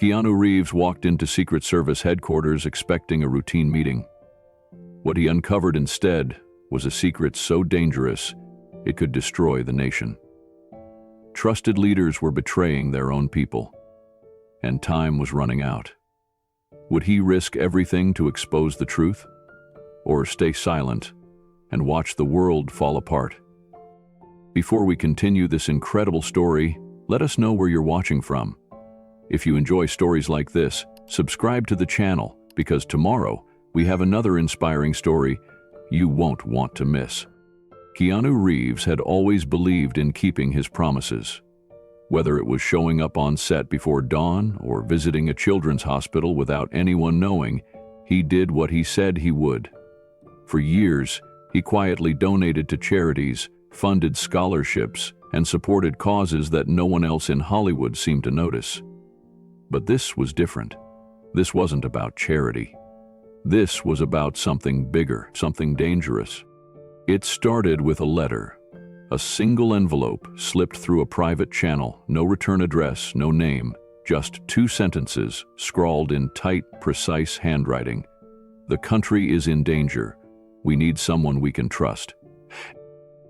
Keanu Reeves walked into Secret Service headquarters expecting a routine meeting. What he uncovered instead was a secret so dangerous it could destroy the nation. Trusted leaders were betraying their own people, and time was running out. Would he risk everything to expose the truth, or stay silent and watch the world fall apart? Before we continue this incredible story, let us know where you're watching from. If you enjoy stories like this, subscribe to the channel, because tomorrow we have another inspiring story you won't want to miss. Keanu Reeves had always believed in keeping his promises. Whether it was showing up on set before dawn or visiting a children's hospital without anyone knowing, he did what he said he would. For years, he quietly donated to charities, funded scholarships, and supported causes that no one else in Hollywood seemed to notice. But this was different. This wasn't about charity. This was about something bigger, something dangerous. It started with a letter. A single envelope slipped through a private channel, no return address, no name, just 2 sentences scrawled in tight, precise handwriting. "The country is in danger. We need someone we can trust."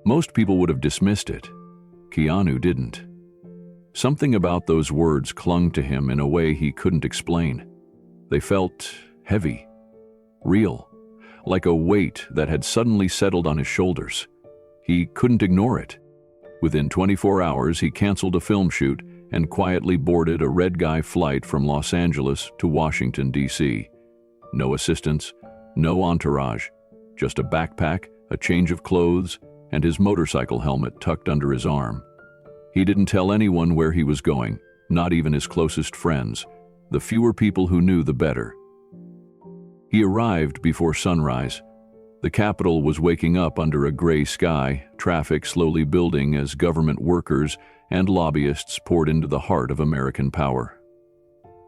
Most people would have dismissed it. Keanu didn't. Something about those words clung to him in a way he couldn't explain. They felt heavy, real, like a weight that had suddenly settled on his shoulders. He couldn't ignore it. Within 24 hours, he canceled a film shoot and quietly boarded a red-eye flight from Los Angeles to Washington, D.C. No assistance, no entourage, just a backpack, a change of clothes, and his motorcycle helmet tucked under his arm. He didn't tell anyone where he was going, not even his closest friends. The fewer people who knew, the better. He arrived before sunrise. The capital was waking up under a gray sky, traffic slowly building as government workers and lobbyists poured into the heart of American power.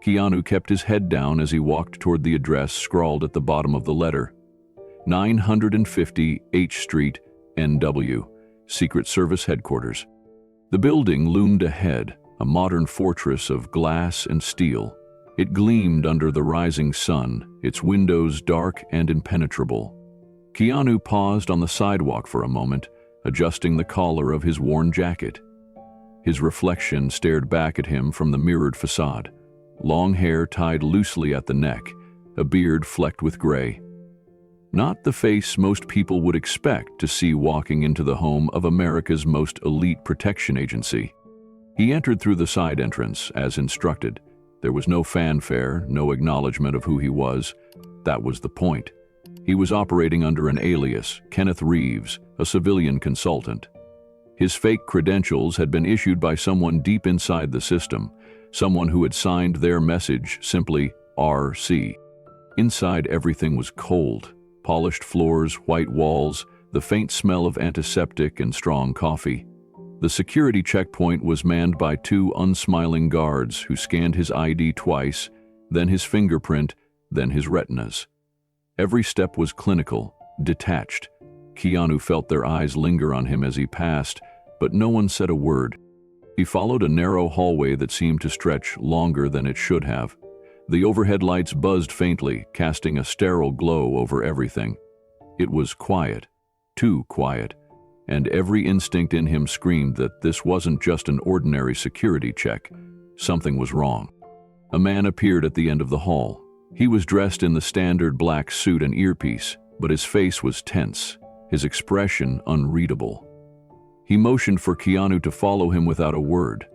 Keanu kept his head down as he walked toward the address scrawled at the bottom of the letter. 950 H Street, NW, Secret Service Headquarters. The building loomed ahead, a modern fortress of glass and steel. It gleamed under the rising sun, its windows dark and impenetrable. Keanu paused on the sidewalk for a moment, adjusting the collar of his worn jacket. His reflection stared back at him from the mirrored facade. Long hair tied loosely at the neck, a beard flecked with gray. Not the face most people would expect to see walking into the home of America's most elite protection agency. He entered through the side entrance, as instructed. There was no fanfare, no acknowledgement of who he was. That was the point. He was operating under an alias, Kenneth Reeves, a civilian consultant. His fake credentials had been issued by someone deep inside the system, someone who had signed their message simply RC. Inside, everything was cold. Polished floors, white walls, the faint smell of antiseptic and strong coffee. The security checkpoint was manned by 2 unsmiling guards who scanned his ID twice, then his fingerprint, then his retinas. Every step was clinical, detached. Keanu felt their eyes linger on him as he passed, but no one said a word. He followed a narrow hallway that seemed to stretch longer than it should have. The overhead lights buzzed faintly, casting a sterile glow over everything. It was quiet, too quiet, and every instinct in him screamed that this wasn't just an ordinary security check. Something was wrong. A man appeared at the end of the hall. He was dressed in the standard black suit and earpiece, but his face was tense, his expression unreadable. He motioned for Keanu to follow him without a word.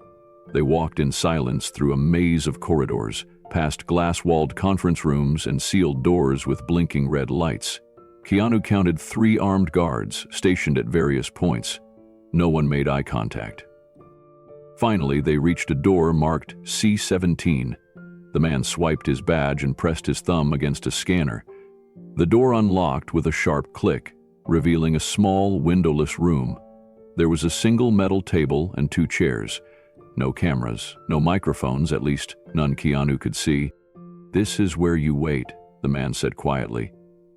They walked in silence through a maze of corridors, past glass-walled conference rooms and sealed doors with blinking red lights. Keanu counted 3 armed guards stationed at various points. No one made eye contact. Finally, they reached a door marked C-17. The man swiped his badge and pressed his thumb against a scanner. The door unlocked with a sharp click, revealing a small, windowless room. There was a single metal table and 2 chairs. No cameras, no microphones, at least none Keanu could see. "This is where you wait," the man said quietly.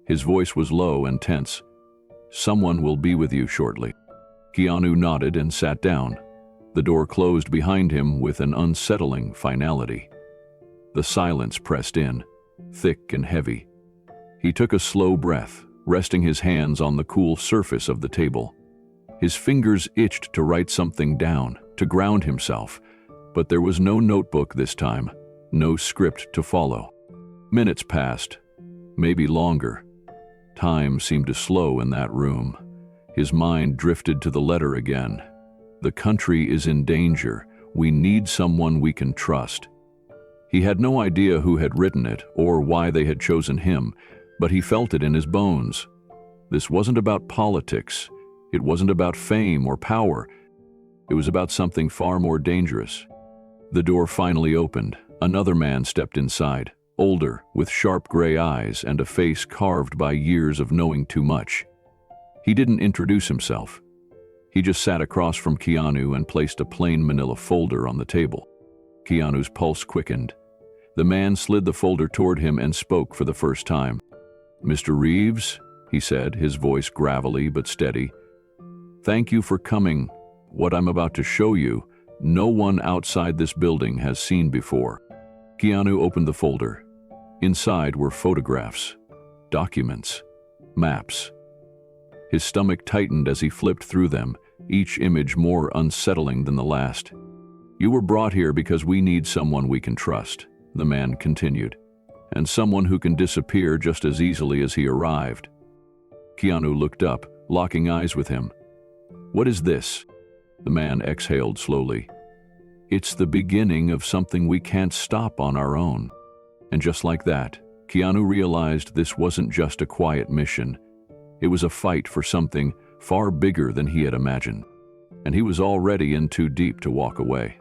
His voice was low and tense. "Someone will be with you shortly." Keanu nodded and sat down. The door closed behind him with an unsettling finality. The silence pressed in, thick and heavy. He took a slow breath, resting his hands on the cool surface of the table. His fingers itched to write something down, to ground himself, but there was no notebook this time, no script to follow. Minutes passed, maybe longer. Time seemed to slow in that room. His mind drifted to the letter again. The country is in danger. We need someone we can trust. He had no idea who had written it or why they had chosen him, but he felt it in his bones. This wasn't about politics. It wasn't about fame or power. It was about something far more dangerous. The door finally opened. Another man stepped inside, older, with sharp gray eyes and a face carved by years of knowing too much. He didn't introduce himself. He just sat across from Keanu and placed a plain manila folder on the table. Keanu's pulse quickened. The man slid the folder toward him and spoke for the first time. "Mr. Reeves," he said, his voice gravelly but steady, "thank you for coming. What I'm about to show you, no one outside this building has seen before." Keanu opened the folder. Inside were photographs, documents, maps. His stomach tightened as he flipped through them, each image more unsettling than the last. "You were brought here because we need someone we can trust," the man continued, "and someone who can disappear just as easily as he arrived." Keanu looked up, locking eyes with him. "What is this?" The man exhaled slowly. "It's the beginning of something we can't stop on our own." And just like that, Keanu realized this wasn't just a quiet mission. It was a fight for something far bigger than he had imagined. And he was already in too deep to walk away.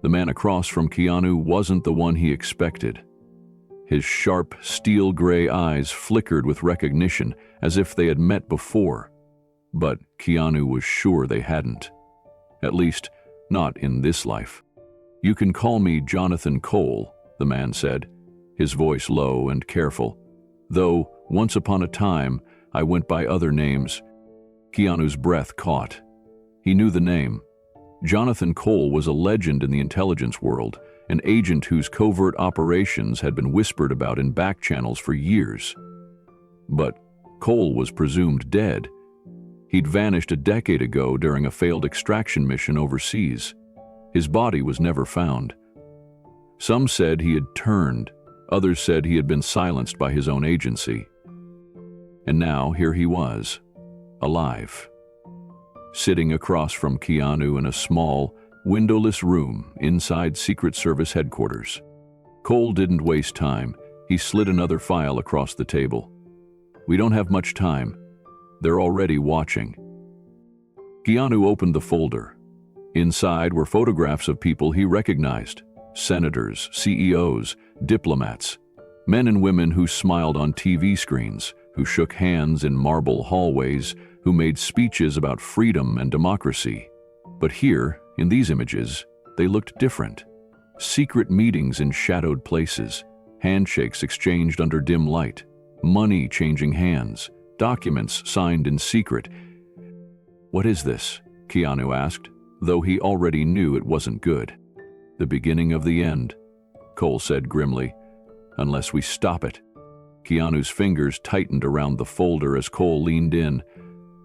The man across from Keanu wasn't the one he expected. His sharp, steel-gray eyes flickered with recognition, as if they had met before. But Keanu was sure they hadn't. At least, not in this life. "You can call me Jonathan Cole," the man said, his voice low and careful. "Though, once upon a time, I went by other names." Keanu's breath caught. He knew the name. Jonathan Cole was a legend in the intelligence world, an agent whose covert operations had been whispered about in back channels for years. But Cole was presumed dead. He'd vanished a decade ago during a failed extraction mission overseas. His body was never found. Some said he had turned, others said he had been silenced by his own agency. And now here he was, alive, sitting across from Keanu in a small, windowless room inside Secret Service headquarters. Cole didn't waste time. He slid another file across the table. "We don't have much time. They're already watching." Keanu opened the folder. Inside were photographs of people he recognized: senators, CEOs, diplomats, men and women who smiled on TV screens, who shook hands in marble hallways, who made speeches about freedom and democracy. But here, in these images, they looked different. Secret meetings in shadowed places, handshakes exchanged under dim light, money changing hands, documents signed in secret. "What is this?" Keanu asked, though he already knew it wasn't good. "The beginning of the end," Cole said grimly, "unless we stop it." Keanu's fingers tightened around the folder as Cole leaned in.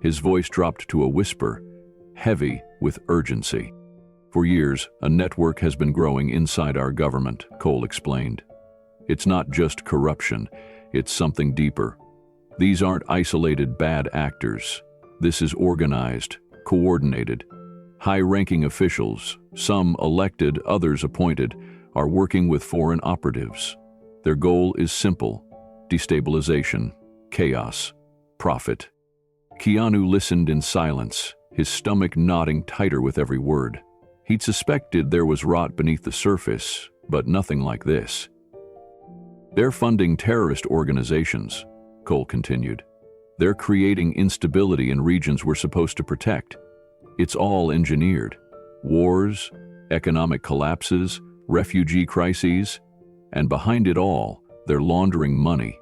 His voice dropped to a whisper, heavy with urgency. "For years, a network has been growing inside our government," Cole explained. "It's not just corruption, it's something deeper. These aren't isolated bad actors. This is organized, coordinated. High-ranking officials, some elected, others appointed, are working with foreign operatives. Their goal is simple: destabilization, chaos, profit." Keanu listened in silence, his stomach knotting tighter with every word. He'd suspected there was rot beneath the surface, but nothing like this. "They're funding terrorist organizations," Cole continued. "They're creating instability in regions we're supposed to protect. It's all engineered. Wars, economic collapses, refugee crises, and behind it all, they're laundering money,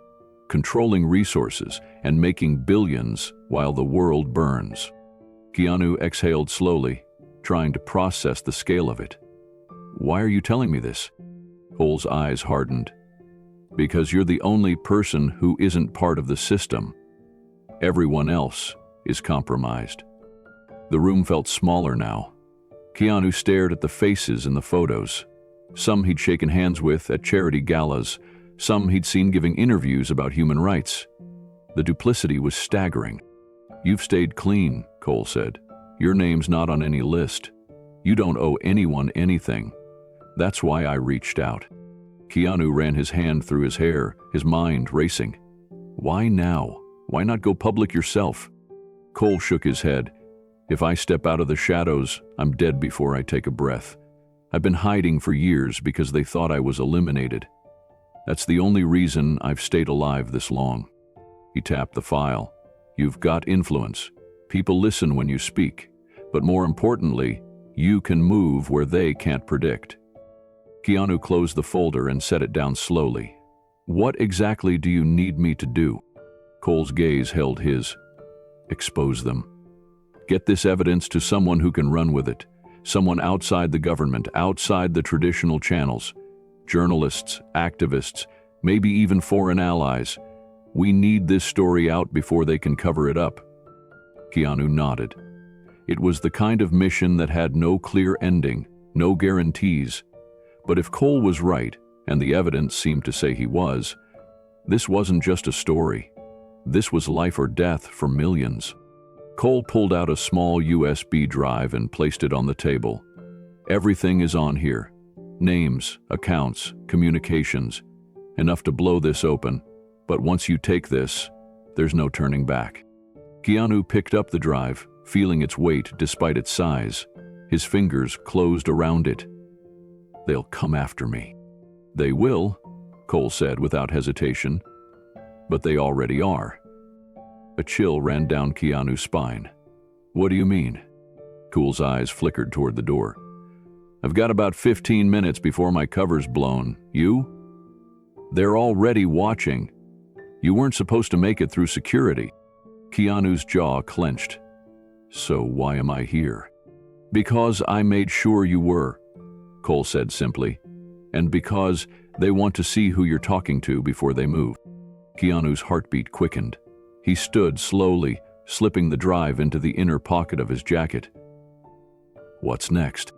controlling resources, and making billions while the world burns." Keanu exhaled slowly, trying to process the scale of it. "Why are you telling me this?" Cole's eyes hardened. Because you're the only person who isn't part of the system. Everyone else is compromised. The room felt smaller now. Keanu stared at the faces in the photos. Some he'd shaken hands with at charity galas, some he'd seen giving interviews about human rights. The duplicity was staggering. "You've stayed clean," Cole said. "Your name's not on any list. You don't owe anyone anything. That's why I reached out." Keanu ran his hand through his hair, his mind racing. Why now? Why not go public yourself? Cole shook his head. "If I step out of the shadows, I'm dead before I take a breath. I've been hiding for years because they thought I was eliminated. That's the only reason I've stayed alive this long." He tapped the file. "You've got influence. People listen when you speak. But more importantly, you can move where they can't predict." Keanu closed the folder and set it down slowly. "What exactly do you need me to do?" Cole's gaze held his. "Expose them. Get this evidence to someone who can run with it. Someone outside the government, outside the traditional channels. Journalists, activists, maybe even foreign allies. We need this story out before they can cover it up." Keanu nodded. It was the kind of mission that had no clear ending, no guarantees. But if Cole was right, and the evidence seemed to say he was, this wasn't just a story. This was life or death for millions. Cole pulled out a small USB drive and placed it on the table. "Everything is on here. Names, accounts, communications. Enough to blow this open. But once you take this, there's no turning back." Keanu picked up the drive, feeling its weight despite its size. His fingers closed around it. "They'll come after me." "They will," Cole said without hesitation. "But they already are." A chill ran down Keanu's spine. "What do you mean?" Cole's eyes flickered toward the door. "I've got about 15 minutes before my cover's blown. You?" "They're already watching. You weren't supposed to make it through security." Keanu's jaw clenched. "So why am I here?" "Because I made sure you were," Cole said simply. "And because they want to see who you're talking to before they move." Keanu's heartbeat quickened. He stood slowly, slipping the drive into the inner pocket of his jacket. "What's next?"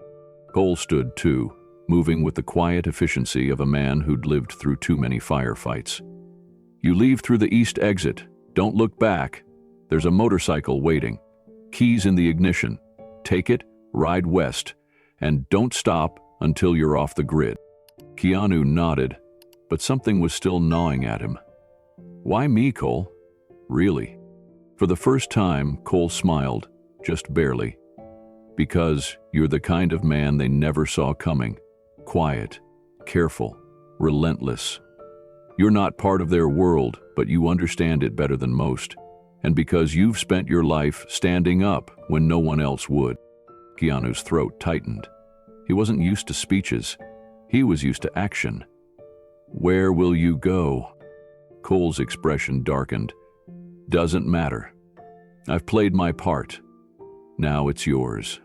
Cole stood too, moving with the quiet efficiency of a man who'd lived through too many firefights. "You leave through the east exit. Don't look back. There's a motorcycle waiting. Keys in the ignition. Take it, ride west, and don't stop until you're off the grid." Keanu nodded, but something was still gnawing at him. "Why me, Cole?" "Really?" For the first time, Cole smiled, just barely. "Because you're the kind of man they never saw coming. Quiet, careful, relentless. You're not part of their world, but you understand it better than most. And because you've spent your life standing up when no one else would." Keanu's throat tightened. He wasn't used to speeches. He was used to action. "Where will you go?" Cole's expression darkened. "Doesn't matter. I've played my part. Now it's yours."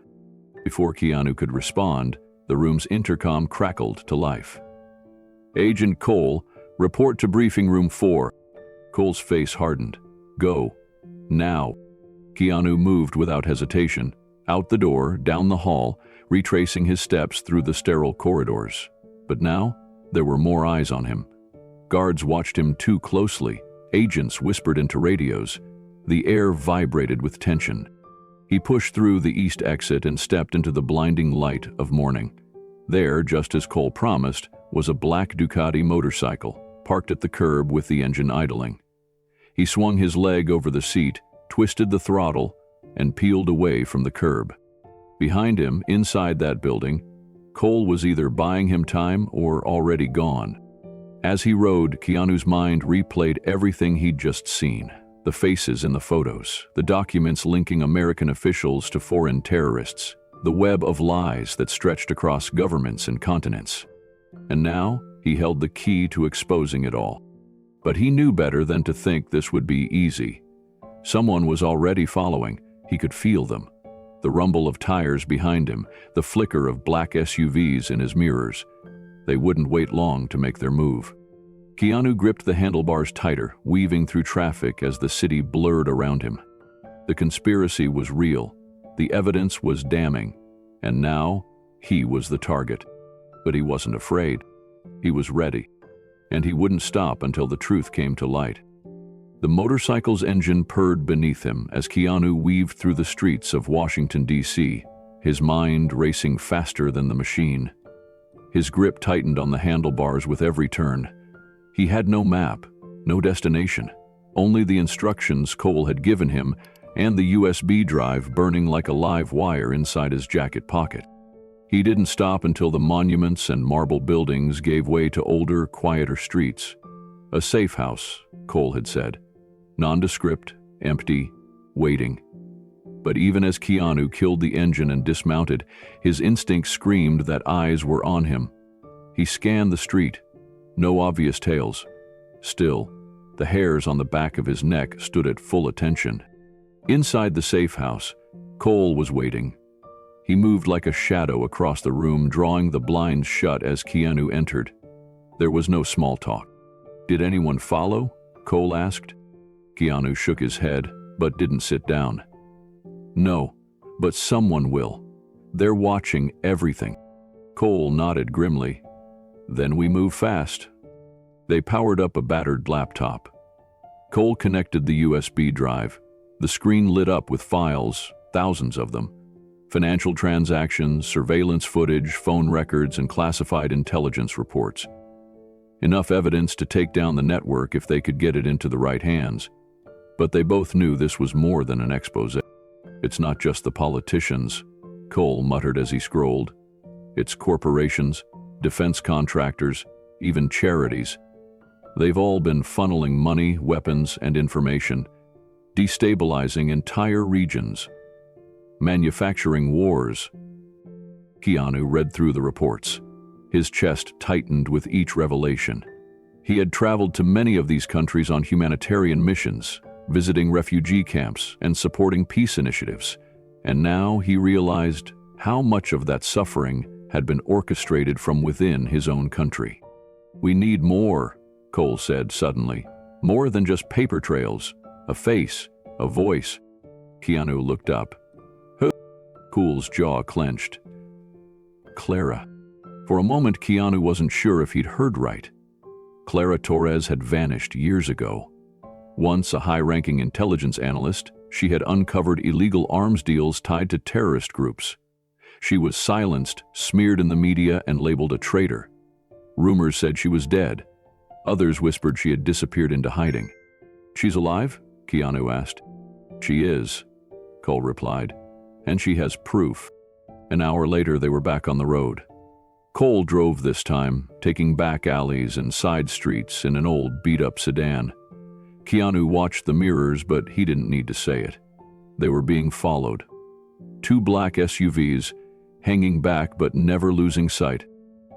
Before Keanu could respond, the room's intercom crackled to life. "Agent Cole, report to briefing room 4. Cole's face hardened. "Go. Now." Keanu moved without hesitation, out the door, down the hall, retracing his steps through the sterile corridors. But now, there were more eyes on him. Guards watched him too closely. Agents whispered into radios. The air vibrated with tension. He pushed through the east exit and stepped into the blinding light of morning. There, just as Cole promised, was a black Ducati motorcycle, parked at the curb with the engine idling. He swung his leg over the seat, twisted the throttle, and peeled away from the curb. Behind him, inside that building, Cole was either buying him time or already gone. As he rode, Keanu's mind replayed everything he'd just seen. The faces in the photos, the documents linking American officials to foreign terrorists, the web of lies that stretched across governments and continents. And now, he held the key to exposing it all. But he knew better than to think this would be easy. Someone was already following. He could feel them. The rumble of tires behind him, the flicker of black SUVs in his mirrors. They wouldn't wait long to make their move. Keanu gripped the handlebars tighter, weaving through traffic as the city blurred around him. The conspiracy was real, the evidence was damning, and now he was the target. But he wasn't afraid. He was ready, and he wouldn't stop until the truth came to light. The motorcycle's engine purred beneath him as Keanu weaved through the streets of Washington, D.C., his mind racing faster than the machine. His grip tightened on the handlebars with every turn. He had no map, no destination, only the instructions Cole had given him and the USB drive burning like a live wire inside his jacket pocket. He didn't stop until the monuments and marble buildings gave way to older, quieter streets. A safe house, Cole had said. Nondescript, empty, waiting. But even as Keanu killed the engine and dismounted, his instinct screamed that eyes were on him. He scanned the street. No obvious tails. Still, the hairs on the back of his neck stood at full attention. Inside the safe house, Cole was waiting. He moved like a shadow across the room, drawing the blinds shut as Keanu entered. There was no small talk. "Did anyone follow?" Cole asked. Keanu shook his head, but didn't sit down. "No, but someone will. They're watching everything." Cole nodded grimly. "Then we move fast." They powered up a battered laptop. Cole connected the USB drive. The screen lit up with files, thousands of them. Financial transactions, surveillance footage, phone records, and classified intelligence reports. Enough evidence to take down the network if they could get it into the right hands. But they both knew this was more than an expose. "It's not just the politicians," Cole muttered as he scrolled. "It's corporations, defense contractors, even charities. They've all been funneling money, weapons, and information, destabilizing entire regions. Manufacturing wars." Keanu read through the reports. His chest tightened with each revelation. He had traveled to many of these countries on humanitarian missions, visiting refugee camps and supporting peace initiatives. And now he realized how much of that suffering had been orchestrated from within his own country. "We need more," Cole said suddenly. "More than just paper trails. A face, a voice." Keanu looked up. "Who?" Cole's jaw clenched. Clara. For a moment, Keanu wasn't sure if he'd heard right. Clara Torres had vanished years ago. Once a high-ranking intelligence analyst, she had uncovered illegal arms deals tied to terrorist groups. She was silenced, smeared in the media, and labeled a traitor. Rumors said she was dead. Others whispered she had disappeared into hiding. "She's alive?" Keanu asked. "She is," Cole replied. "And she has proof." An hour later, they were back on the road. Cole drove this time, taking back alleys and side streets in an old, beat-up sedan. Keanu watched the mirrors, but he didn't need to say it. They were being followed. Two black SUVs, hanging back but never losing sight.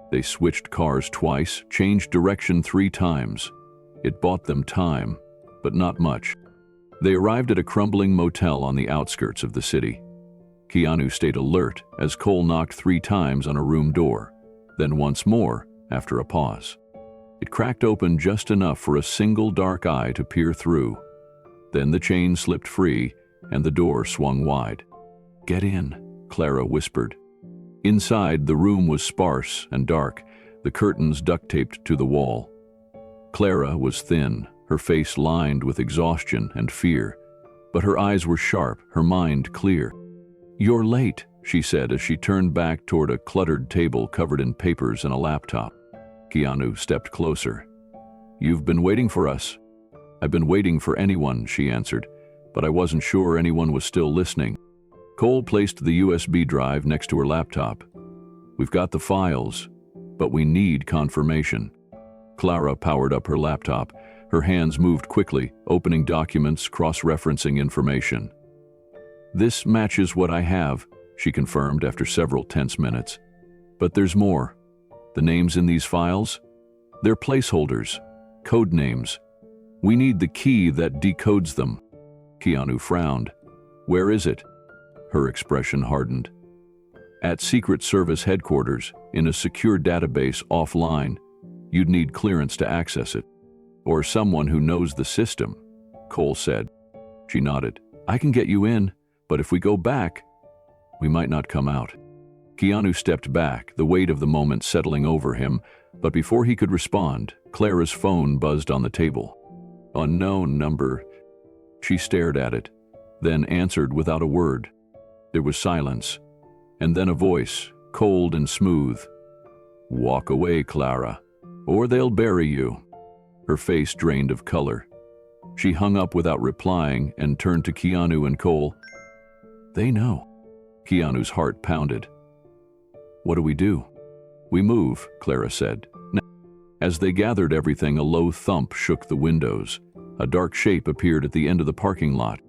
They switched cars twice, changed direction 3 times. It bought them time, but not much. They arrived at a crumbling motel on the outskirts of the city. Keanu stayed alert as Cole knocked 3 times on a room door, then once more after a pause. It cracked open just enough for a single dark eye to peer through. Then the chain slipped free and the door swung wide. "Get in," Clara whispered. Inside, the room was sparse and dark, the curtains duct-taped to the wall. Clara was thin, her face lined with exhaustion and fear, but her eyes were sharp, her mind clear. "You're late," she said as she turned back toward a cluttered table covered in papers and a laptop. Keanu stepped closer. "You've been waiting for us." "I've been waiting for anyone," she answered, "but I wasn't sure anyone was still listening." Cole placed the USB drive next to her laptop. "We've got the files, but we need confirmation." Clara powered up her laptop. Her hands moved quickly, opening documents, cross-referencing information. "This matches what I have," she confirmed after several tense minutes. "But there's more. The names in these files? They're placeholders, code names. We need the key that decodes them." Keanu frowned. "Where is it?" Her expression hardened. At Secret Service headquarters, in a secure database offline, you'd need clearance to access it. Or someone who knows the system, Cole said. She nodded. I can get you in, but if we go back, we might not come out. Keanu stepped back, the weight of the moment settling over him, but before he could respond, Clara's phone buzzed on the table. Unknown number. She stared at it, then answered without a word. There was silence, and then a voice, cold and smooth. Walk away, Clara, or they'll bury you. Her face drained of color. She hung up without replying and turned to Keanu and Cole. They know. Keanu's heart pounded. What do we do? We move, Clara said. As they gathered everything, a low thump shook the windows. A dark shape appeared at the end of the parking lot.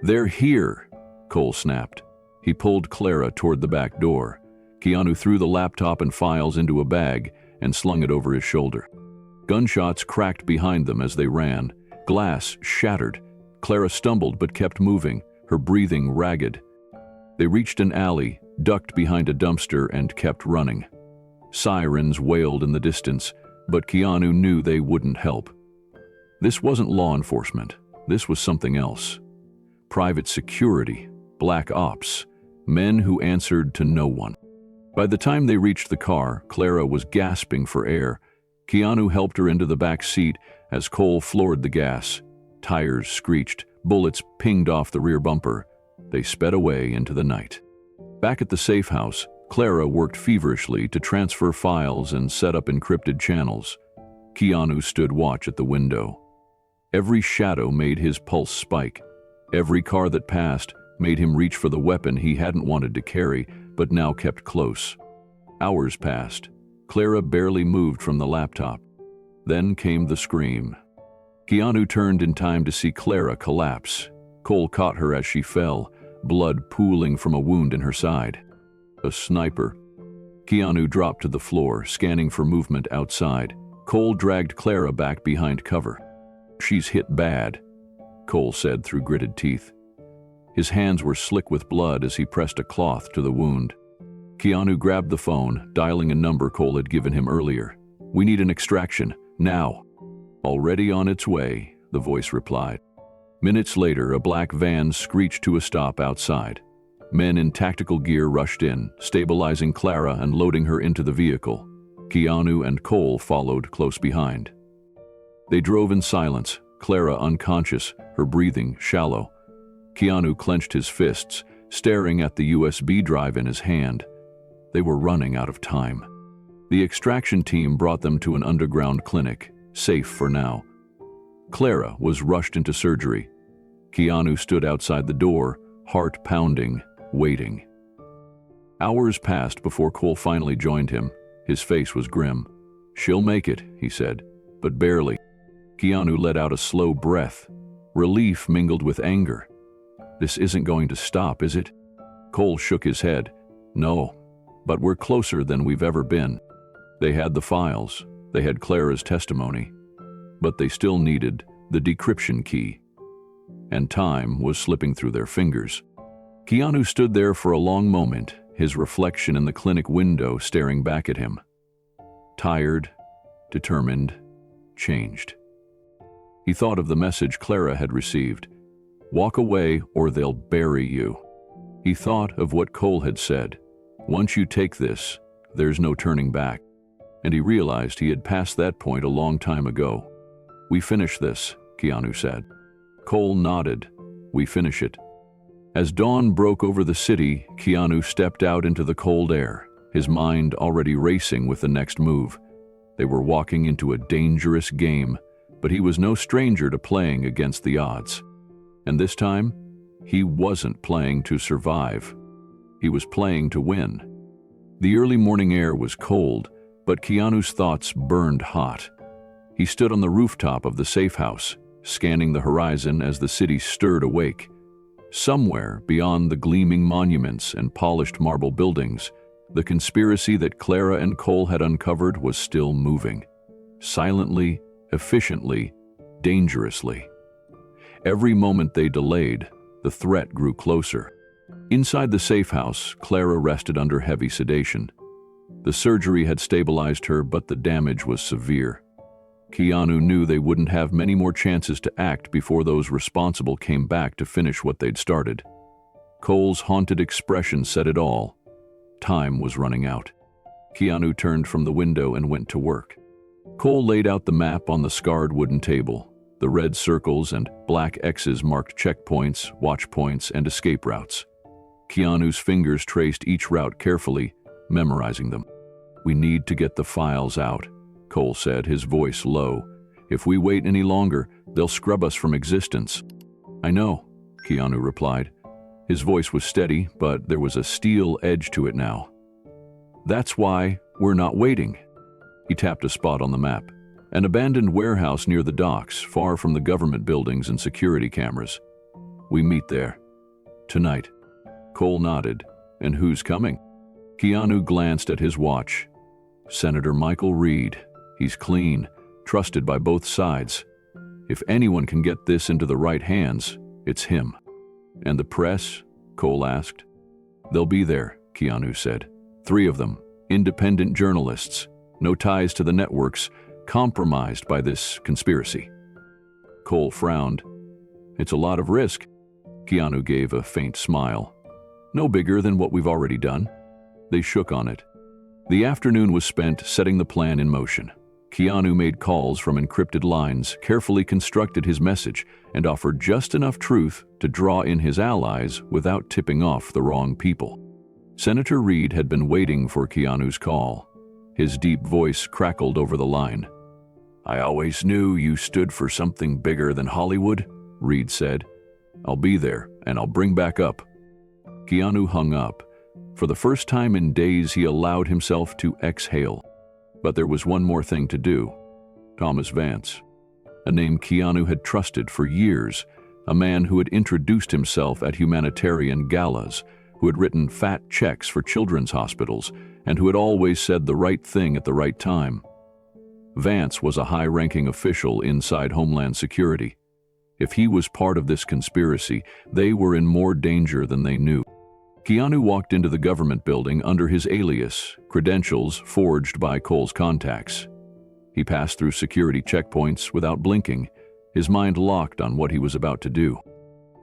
They're here, Cole snapped. He pulled Clara toward the back door. Keanu threw the laptop and files into a bag and slung it over his shoulder. Gunshots cracked behind them as they ran. Glass shattered. Clara stumbled but kept moving, her breathing ragged. They reached an alley, ducked behind a dumpster, and kept running. Sirens wailed in the distance, but Keanu knew they wouldn't help. This wasn't law enforcement. This was something else. Private security, black ops, men who answered to no one. By the time they reached the car, Clara was gasping for air. Keanu helped her into the back seat as Cole floored the gas. Tires screeched, bullets pinged off the rear bumper. They sped away into the night. Back at the safe house, Clara worked feverishly to transfer files and set up encrypted channels. Keanu stood watch at the window. Every shadow made his pulse spike. Every car that passed made him reach for the weapon he hadn't wanted to carry, but now kept close. Hours passed. Clara barely moved from the laptop. Then came the scream. Keanu turned in time to see Clara collapse. Cole caught her as she fell, blood pooling from a wound in her side. A sniper. Keanu dropped to the floor, scanning for movement outside. Cole dragged Clara back behind cover. She's hit bad, Cole said through gritted teeth. His hands were slick with blood as he pressed a cloth to the wound. Keanu grabbed the phone, dialing a number Cole had given him earlier. We need an extraction, now. Already on its way, the voice replied. Minutes later, a black van screeched to a stop outside. Men in tactical gear rushed in, stabilizing Clara and loading her into the vehicle. Keanu and Cole followed close behind. They drove in silence, Clara unconscious, her breathing shallow. Keanu clenched his fists, staring at the USB drive in his hand. They were running out of time. The extraction team brought them to an underground clinic, safe for now. Clara was rushed into surgery. Keanu stood outside the door, heart pounding, waiting. Hours passed before Cole finally joined him. His face was grim. She'll make it, he said, but barely. Keanu let out a slow breath. Relief mingled with anger. This isn't going to stop, is it? Cole shook his head. No, but we're closer than we've ever been. They had the files. They had Clara's testimony. But they still needed the decryption key. And time was slipping through their fingers. Keanu stood there for a long moment, his reflection in the clinic window staring back at him. Tired, determined, changed. He thought of the message Clara had received. Walk away or they'll bury you. He thought of what Cole had said. Once you take this, there's no turning back. And he realized he had passed that point a long time ago. We finish this, Keanu said. Cole nodded. We finish it. As dawn broke over the city, Keanu stepped out into the cold air, his mind already racing with the next move. They were walking into a dangerous game, but he was no stranger to playing against the odds. And this time, he wasn't playing to survive. He was playing to win. The early morning air was cold, but Keanu's thoughts burned hot. He stood on the rooftop of the safe house, scanning the horizon as the city stirred awake. Somewhere beyond the gleaming monuments and polished marble buildings, the conspiracy that Clara and Cole had uncovered was still moving. Silently, efficiently, dangerously. Every moment they delayed, the threat grew closer. Inside the safe house, Clara rested under heavy sedation. The surgery had stabilized her, but the damage was severe. Keanu knew they wouldn't have many more chances to act before those responsible came back to finish what they'd started. Cole's haunted expression said it all. Time was running out. Keanu turned from the window and went to work. Cole laid out the map on the scarred wooden table. The red circles and black X's marked checkpoints, watch points, and escape routes. Keanu's fingers traced each route carefully, memorizing them. "We need to get the files out," Cole said, his voice low. "If we wait any longer, they'll scrub us from existence." "I know," Keanu replied. His voice was steady, but there was a steel edge to it now. "That's why we're not waiting." He tapped a spot on the map. An abandoned warehouse near the docks, far from the government buildings and security cameras. "We meet there. Tonight." Cole nodded. "And who's coming?" Keanu glanced at his watch. "Senator Michael Reed. He's clean, trusted by both sides. If anyone can get this into the right hands, it's him." "And the press?" Cole asked. "They'll be there," Keanu said. "3 of them, independent journalists, no ties to the networks, compromised by this conspiracy." Cole frowned. "It's a lot of risk." Keanu gave a faint smile. "No bigger than what we've already done." They shook on it. The afternoon was spent setting the plan in motion. Keanu made calls from encrypted lines, carefully constructed his message, and offered just enough truth to draw in his allies without tipping off the wrong people. Senator Reed had been waiting for Keanu's call. His deep voice crackled over the line. "I always knew you stood for something bigger than Hollywood," Reed said. "I'll be there, and I'll bring back up." Keanu hung up. For the first time in days, he allowed himself to exhale. But there was one more thing to do. Thomas Vance, a name Keanu had trusted for years, a man who had introduced himself at humanitarian galas, who had written fat checks for children's hospitals, and who had always said the right thing at the right time. Vance was a high-ranking official inside Homeland Security. If he was part of this conspiracy, they were in more danger than they knew. Keanu walked into the government building under his alias, credentials forged by Cole's contacts. He passed through security checkpoints without blinking, his mind locked on what he was about to do.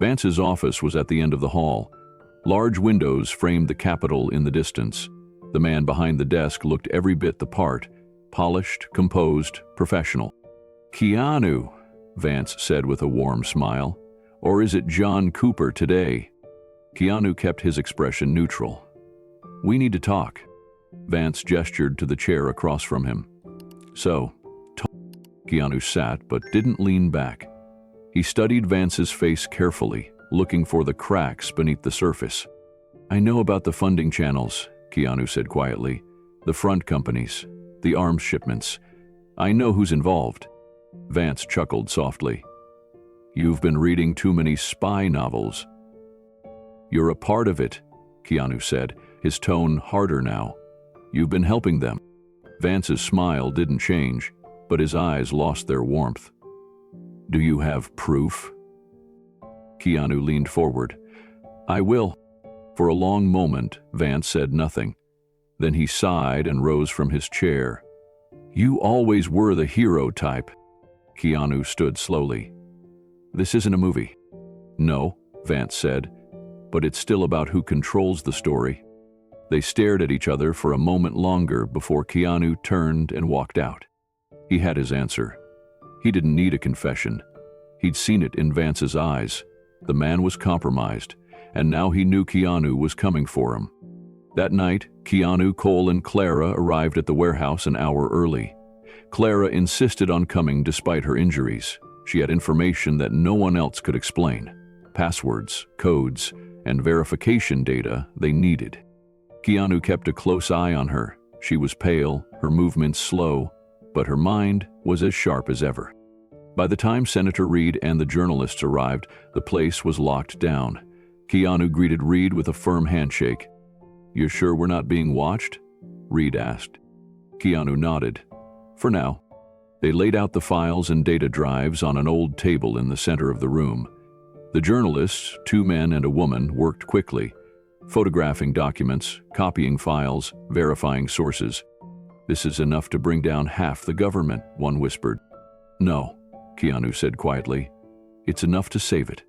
Vance's office was at the end of the hall. Large windows framed the Capitol in the distance. The man behind the desk looked every bit the part, polished, composed, professional. "Keanu," Vance said with a warm smile. "Or is it John Cooper today?" Keanu kept his expression neutral. "We need to talk." Vance gestured to the chair across from him. "So, Keanu sat but didn't lean back. He studied Vance's face carefully, looking for the cracks beneath the surface. "I know about the funding channels," Keanu said quietly. "The front companies, the arms shipments. I know who's involved." Vance chuckled softly. "You've been reading too many spy novels." "You're a part of it," Keanu said, his tone harder now. "You've been helping them." Vance's smile didn't change, but his eyes lost their warmth. "Do you have proof?" Keanu leaned forward. "I will." For a long moment, Vance said nothing. Then he sighed and rose from his chair. "You always were the hero type." Keanu stood slowly. "This isn't a movie." "No," Vance said, "but it's still about who controls the story." They stared at each other for a moment longer before Keanu turned and walked out. He had his answer. He didn't need a confession. He'd seen it in Vance's eyes. The man was compromised, and now he knew Keanu was coming for him. That night, Keanu, Cole, and Clara arrived at the warehouse an hour early. Clara insisted on coming despite her injuries. She had information that no one else could explain. Passwords, codes, and verification data they needed. Keanu kept a close eye on her. She was pale, her movements slow, but her mind was as sharp as ever. By the time Senator Reed and the journalists arrived, the place was locked down. Keanu greeted Reed with a firm handshake. "You're sure we're not being watched?" Reed asked. Keanu nodded. "For now." They laid out the files and data drives on an old table in the center of the room. The journalists, 2 men and a woman, worked quickly. photographing documents, copying files, verifying sources. "This is enough to bring down half the government," one whispered. "No," Keanu said quietly. "It's enough to save it."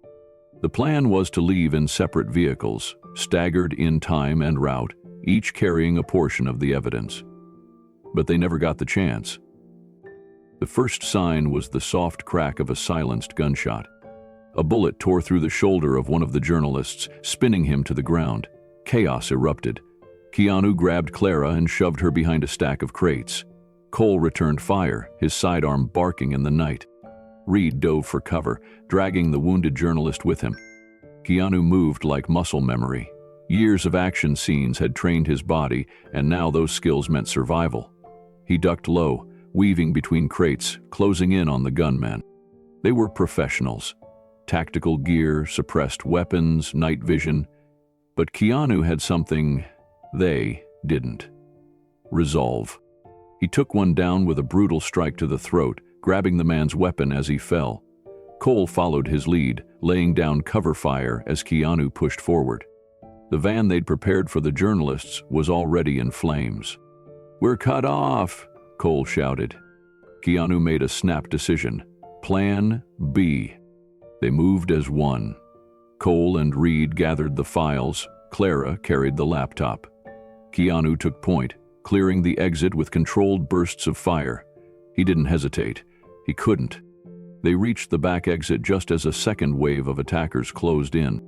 The plan was to leave in separate vehicles, staggered in time and route, each carrying a portion of the evidence. But they never got the chance. The first sign was the soft crack of a silenced gunshot. A bullet tore through the shoulder of one of the journalists, spinning him to the ground. Chaos erupted. Keanu grabbed Clara and shoved her behind a stack of crates. Cole returned fire, his sidearm barking in the night. Reed dove for cover, dragging the wounded journalist with him. Keanu moved like muscle memory. Years of action scenes had trained his body, and now those skills meant survival. He ducked low, weaving between crates, closing in on the gunmen. They were professionals. Tactical gear, suppressed weapons, night vision. But Keanu had something they didn't. Resolve. He took one down with a brutal strike to the throat, grabbing the man's weapon as he fell. Cole followed his lead, laying down cover fire as Keanu pushed forward. The van they'd prepared for the journalists was already in flames. "We're cut off," Cole shouted. Keanu made a snap decision. Plan B. They moved as one. Cole and Reed gathered the files. Clara carried the laptop. Keanu took point, clearing the exit with controlled bursts of fire. He didn't hesitate. He couldn't. They reached the back exit just as a second wave of attackers closed in.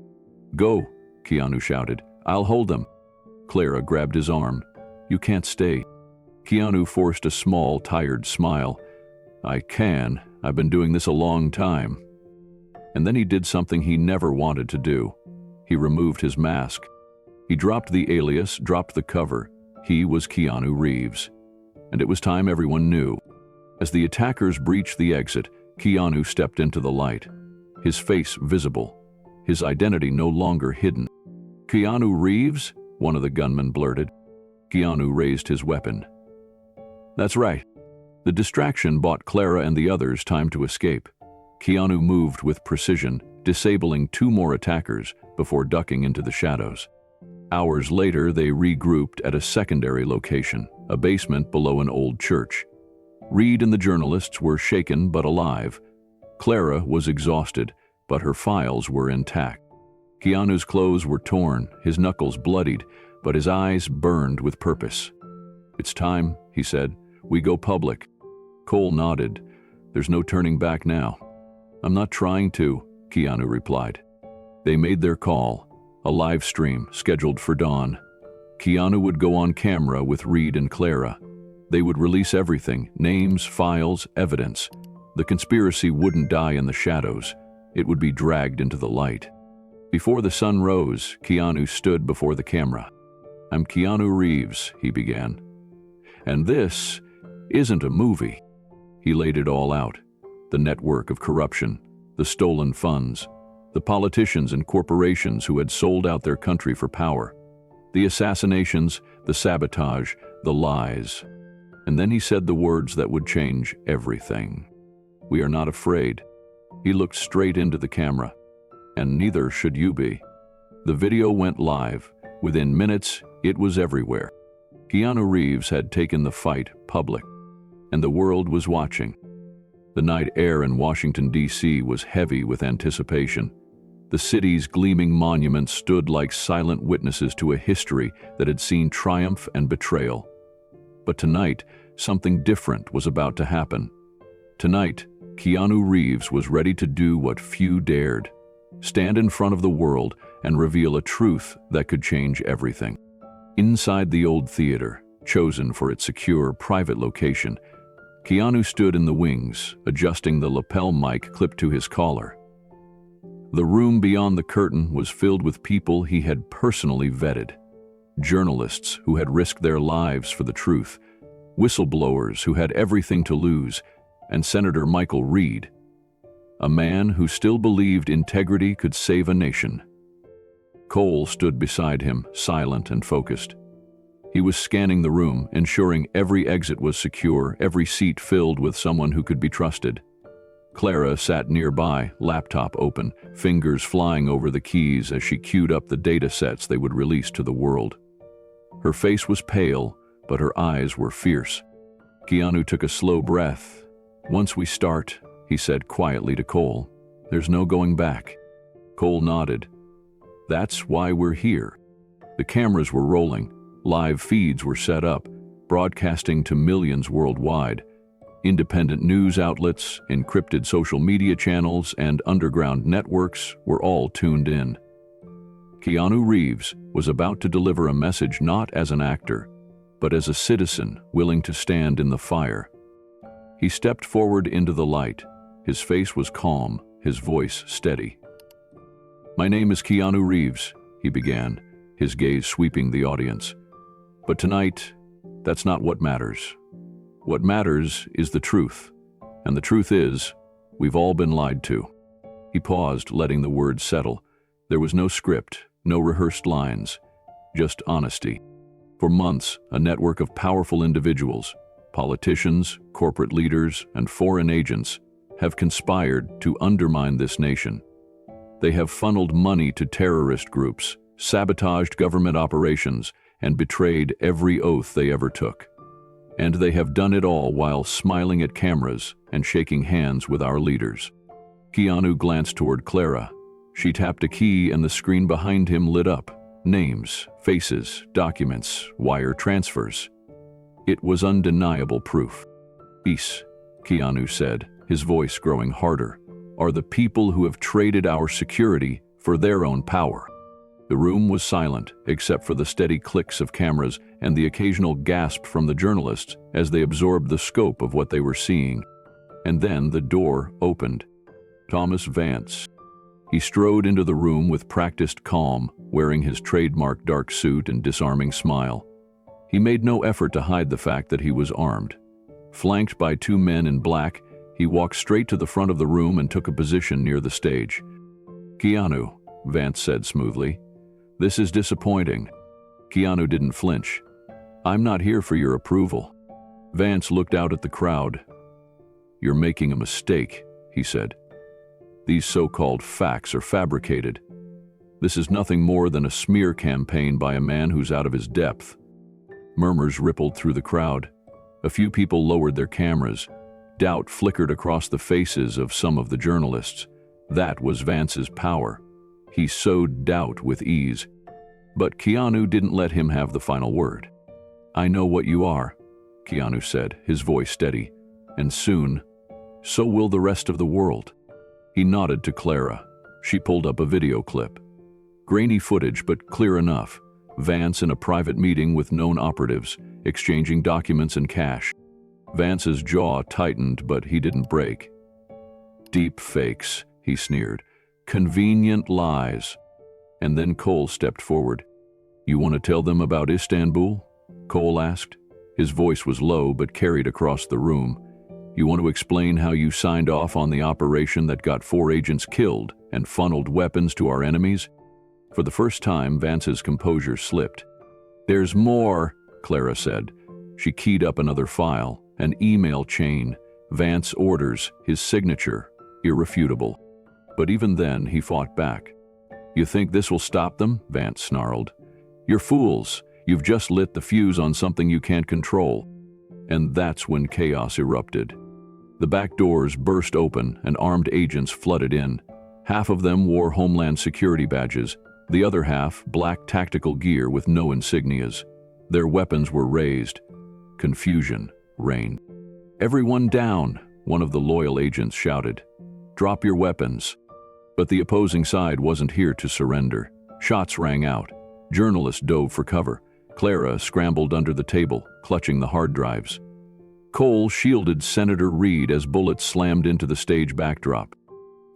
"Go," Keanu shouted. "I'll hold them." Clara grabbed his arm. "You can't stay." Keanu forced a small, tired smile. "I can. I've been doing this a long time." And then he did something he never wanted to do. He removed his mask. He dropped the alias, dropped the cover. He was Keanu Reeves. And it was time everyone knew. As the attackers breached the exit, Keanu stepped into the light. His face visible. His identity no longer hidden. "Keanu Reeves?" one of the gunmen blurted. Keanu raised his weapon. "That's right." The distraction bought Clara and the others time to escape. Keanu moved with precision, disabling 2 more attackers before ducking into the shadows. Hours later, they regrouped at a secondary location, a basement below an old church. Reed and the journalists were shaken but alive. Clara was exhausted, but her files were intact. Keanu's clothes were torn, his knuckles bloodied, but his eyes burned with purpose. "It's time," he said. "We go public." Cole nodded. "There's no turning back now." "I'm not trying to," Keanu replied. They made their call, a live stream scheduled for dawn. Keanu would go on camera with Reed and Clara. They would release everything, names, files, evidence. The conspiracy wouldn't die in the shadows. It would be dragged into the light. Before the sun rose, Keanu stood before the camera. "I'm Keanu Reeves," he began. "And this isn't a movie." He laid it all out. The network of corruption, the stolen funds, the politicians and corporations who had sold out their country for power, the assassinations, the sabotage, the lies. And then he said the words that would change everything. "We are not afraid." He looked straight into the camera. "And neither should you be." The video went live. Within minutes, it was everywhere. Keanu Reeves had taken the fight public, and the world was watching. The night air in Washington, D.C. was heavy with anticipation. The city's gleaming monuments stood like silent witnesses to a history that had seen triumph and betrayal. But tonight, something different was about to happen. Tonight, Keanu Reeves was ready to do what few dared: stand in front of the world and reveal a truth that could change everything. Inside the old theater, chosen for its secure, private location, Keanu stood in the wings, adjusting the lapel mic clipped to his collar. The room beyond the curtain was filled with people he had personally vetted. Journalists who had risked their lives for the truth, whistleblowers who had everything to lose, and Senator Michael Reed, a man who still believed integrity could save a nation. Cole stood beside him, silent and focused. He was scanning the room, ensuring every exit was secure, every seat filled with someone who could be trusted. Clara sat nearby, laptop open, fingers flying over the keys as she queued up the data sets they would release to the world. Her face was pale, but her eyes were fierce. Keanu took a slow breath. "Once we start," he said quietly to Cole, "there's no going back." Cole nodded. "That's why we're here." The cameras were rolling, live feeds were set up, broadcasting to millions worldwide. Independent news outlets, encrypted social media channels, and underground networks were all tuned in. Keanu Reeves was about to deliver a message not as an actor, but as a citizen willing to stand in the fire. He stepped forward into the light. His face was calm, his voice steady. "My name is Keanu Reeves," he began, his gaze sweeping the audience. "But tonight, that's not what matters. What matters is the truth. And the truth is, we've all been lied to." He paused, letting the words settle. There was no script, no rehearsed lines, just honesty. For months, a network of powerful individuals, politicians, corporate leaders, and foreign agents, have conspired to undermine this nation. They have funneled money to terrorist groups, sabotaged government operations, and betrayed every oath they ever took. And they have done it all while smiling at cameras and shaking hands with our leaders. Keanu glanced toward Clara. She tapped a key and the screen behind him lit up. Names, faces, documents, wire transfers. It was undeniable proof. "These," Keanu said, his voice growing harder, "are the people who have traded our security for their own power." The room was silent, except for the steady clicks of cameras and the occasional gasp from the journalists as they absorbed the scope of what they were seeing. And then the door opened. Thomas Vance. He strode into the room with practiced calm, wearing his trademark dark suit and disarming smile. He made no effort to hide the fact that he was armed. Flanked by two men in black, he walked straight to the front of the room and took a position near the stage. "Keanu," Vance said smoothly, "this is disappointing." Keanu didn't flinch. "I'm not here for your approval." Vance looked out at the crowd. "You're making a mistake," he said. "These so-called facts are fabricated. This is nothing more than a smear campaign by a man who's out of his depth." Murmurs rippled through the crowd. A few people lowered their cameras. Doubt flickered across the faces of some of the journalists. That was Vance's power. He sowed doubt with ease. But Keanu didn't let him have the final word. "I know what you are," Keanu said, his voice steady. "And soon, so will the rest of the world." He nodded to Clara. She pulled up a video clip. Grainy footage, but clear enough. Vance in a private meeting with known operatives, exchanging documents and cash. Vance's jaw tightened, but he didn't break. "Deep fakes," he sneered. "Convenient lies." And then Cole stepped forward. "You want to tell them about Istanbul?" Cole asked. His voice was low but carried across the room. "You want to explain how you signed off on the operation that got 4 agents killed and funneled weapons to our enemies?" For the first time, Vance's composure slipped. "There's more," Clara said. She keyed up another file, an email chain, Vance orders, his signature, irrefutable. But even then, he fought back. "You think this will stop them?" Vance snarled. "You're fools. You've just lit the fuse on something you can't control." And that's when chaos erupted. The back doors burst open and armed agents flooded in. Half of them wore Homeland Security badges, the other half black tactical gear with no insignias. Their weapons were raised. Confusion reigned. "Everyone down," one of the loyal agents shouted. "Drop your weapons." But the opposing side wasn't here to surrender. Shots rang out. Journalists dove for cover. Clara scrambled under the table, clutching the hard drives. Cole shielded Senator Reed as bullets slammed into the stage backdrop.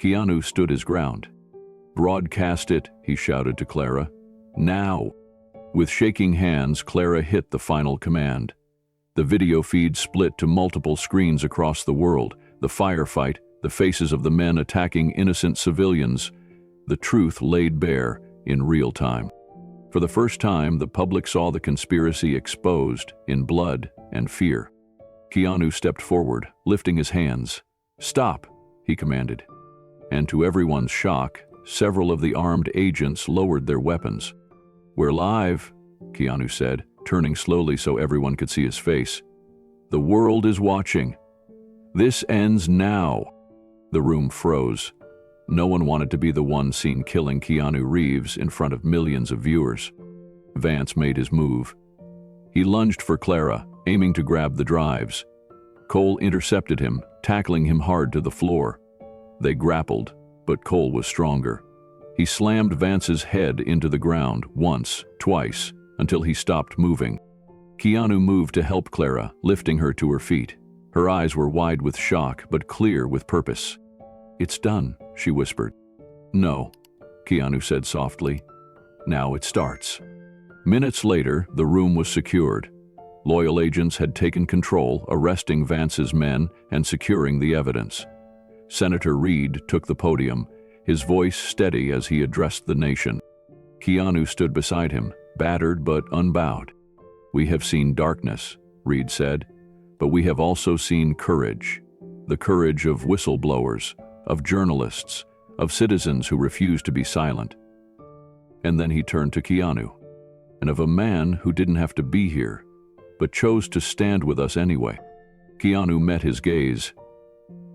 Keanu stood his ground. "Broadcast it," he shouted to Clara. "Now." With shaking hands, Clara hit the final command. The video feed split to multiple screens across the world. The firefight, the faces of the men attacking innocent civilians. The truth laid bare in real time. For the first time, the public saw the conspiracy exposed in blood and fear. Keanu stepped forward, lifting his hands. "Stop," he commanded. And to everyone's shock, several of the armed agents lowered their weapons. "We're live," Keanu said, turning slowly so everyone could see his face. "The world is watching. This ends now." The room froze. No one wanted to be the one seen killing Keanu Reeves in front of millions of viewers. Vance made his move. He lunged for Clara, aiming to grab the drives. Cole intercepted him, tackling him hard to the floor. They grappled, but Cole was stronger. He slammed Vance's head into the ground once, twice, until he stopped moving. Keanu moved to help Clara, lifting her to her feet. Her eyes were wide with shock, but clear with purpose. "It's done," she whispered. "No," Keanu said softly. "Now it starts." Minutes later, the room was secured. Loyal agents had taken control, arresting Vance's men and securing the evidence. Senator Reed took the podium, his voice steady as he addressed the nation. Keanu stood beside him, battered but unbowed. "We have seen darkness," Reed said, "but we have also seen courage. The courage of whistleblowers, of journalists, of citizens who refuse to be silent." And then he turned to Keanu, and of a man who didn't have to be here, but chose to stand with us anyway. Keanu met his gaze.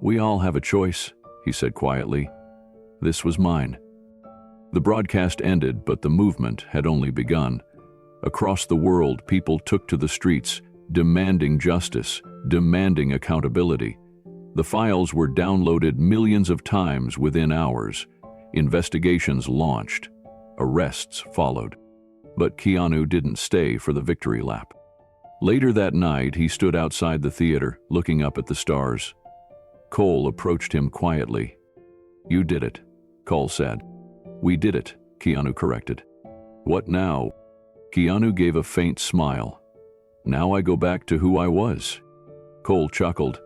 "We all have a choice," he said quietly. "This was mine." The broadcast ended, but the movement had only begun. Across the world, people took to the streets, demanding justice, demanding accountability. The files were downloaded millions of times within hours. Investigations launched. Arrests followed. But Keanu didn't stay for the victory lap. Later that night, he stood outside the theater, looking up at the stars. Cole approached him quietly. "You did it," Cole said. "We did it," Keanu corrected. "What now?" Keanu gave a faint smile. "Now I go back to who I was." Cole chuckled.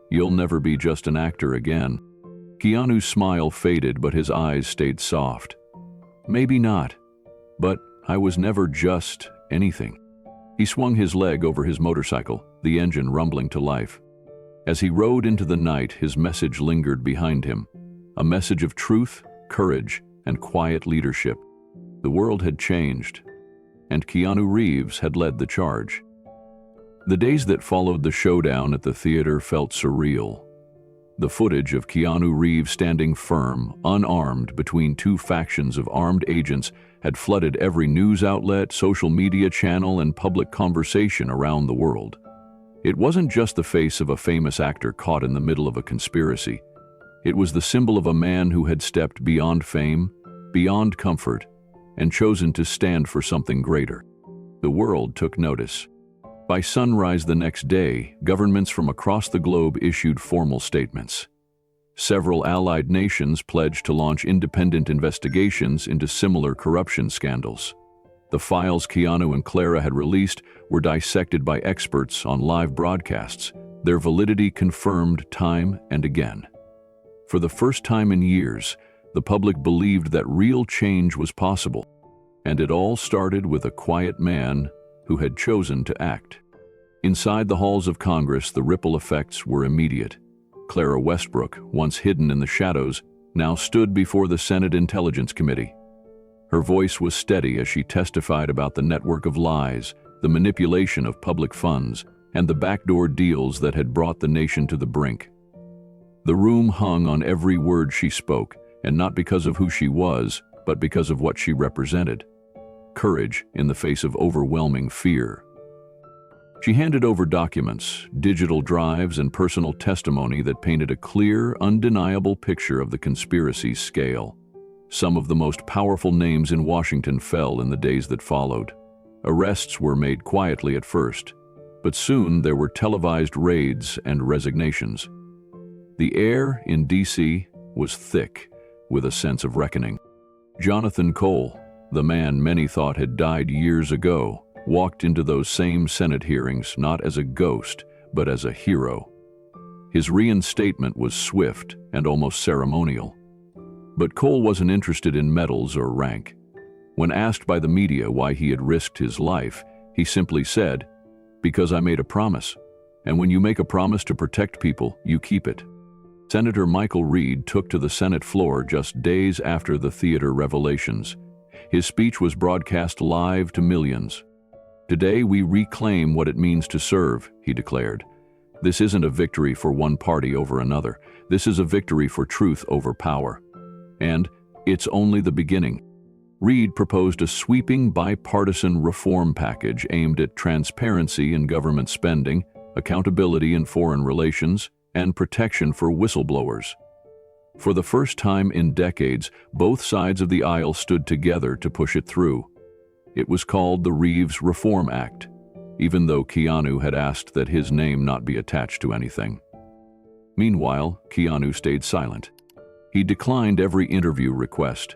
"You'll never be just an actor again." Keanu's smile faded, but his eyes stayed soft. "Maybe not, but I was never just anything." He swung his leg over his motorcycle, the engine rumbling to life. As he rode into the night, his message lingered behind him. A message of truth, courage, and quiet leadership. The world had changed, and Keanu Reeves had led the charge. The days that followed the showdown at the theater felt surreal. The footage of Keanu Reeves standing firm, unarmed, between two factions of armed agents had flooded every news outlet, social media channel, and public conversation around the world. It wasn't just the face of a famous actor caught in the middle of a conspiracy. It was the symbol of a man who had stepped beyond fame, beyond comfort, and chosen to stand for something greater. The world took notice. By sunrise the next day, governments from across the globe issued formal statements. Several allied nations pledged to launch independent investigations into similar corruption scandals. The files Keanu and Clara had released were dissected by experts on live broadcasts, their validity confirmed time and again. For the first time in years, the public believed that real change was possible, and it all started with a quiet man who had chosen to act. Inside the halls of Congress, the ripple effects were immediate. Clara Westbrook, once hidden in the shadows, now stood before the Senate Intelligence Committee. Her voice was steady as she testified about the network of lies, the manipulation of public funds, and the backdoor deals that had brought the nation to the brink. The room hung on every word she spoke, and not because of who she was, but because of what she represented. Courage in the face of overwhelming fear. She handed over documents, digital drives, and personal testimony that painted a clear, undeniable picture of the conspiracy's scale. Some of the most powerful names in Washington fell in the days that followed. Arrests were made quietly at first, but soon there were televised raids and resignations. The air in D.C. was thick with a sense of reckoning. Jonathan Cole, the man many thought had died years ago, walked into those same Senate hearings not as a ghost, but as a hero. His reinstatement was swift and almost ceremonial. But Cole wasn't interested in medals or rank. When asked by the media why he had risked his life, he simply said, "Because I made a promise. And when you make a promise to protect people, you keep it." Senator Michael Reed took to the Senate floor just days after the theater revelations. His speech was broadcast live to millions. "Today we reclaim what it means to serve," he declared. "This isn't a victory for one party over another. This is a victory for truth over power. And it's only the beginning." Reed proposed a sweeping bipartisan reform package aimed at transparency in government spending, accountability in foreign relations, and protection for whistleblowers. For the first time in decades, both sides of the aisle stood together to push it through. It was called the Reeves Reform Act, even though Keanu had asked that his name not be attached to anything. Meanwhile, Keanu stayed silent. He declined every interview request.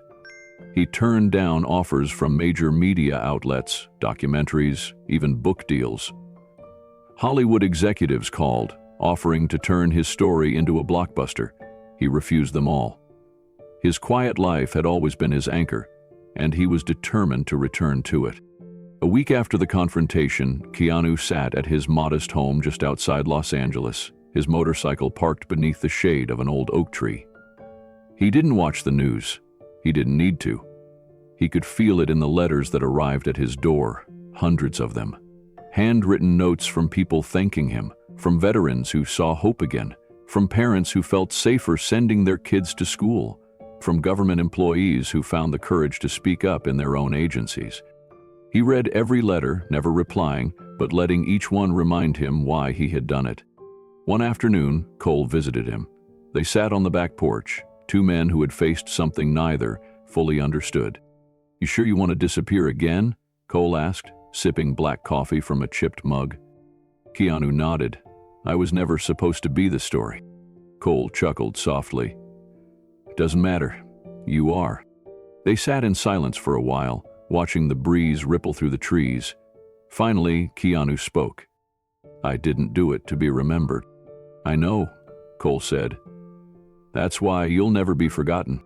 He turned down offers from major media outlets, documentaries, even book deals. Hollywood executives called, offering to turn his story into a blockbuster. He refused them all. His quiet life had always been his anchor, and he was determined to return to it. A week after the confrontation, Keanu sat at his modest home just outside Los Angeles, his motorcycle parked beneath the shade of an old oak tree. He didn't watch the news. He didn't need to. He could feel it in the letters that arrived at his door, hundreds of them. Handwritten notes from people thanking him, from veterans who saw hope again, from parents who felt safer sending their kids to school, from government employees who found the courage to speak up in their own agencies. He read every letter, never replying, but letting each one remind him why he had done it. One afternoon, Cole visited him. They sat on the back porch, two men who had faced something neither fully understood. "You sure you want to disappear again?" Cole asked, sipping black coffee from a chipped mug. Keanu nodded. "I was never supposed to be the story." Cole chuckled softly. "Doesn't matter. You are." They sat in silence for a while, watching the breeze ripple through the trees. Finally, Keanu spoke. "I didn't do it to be remembered." "I know," Cole said. "That's why you'll never be forgotten."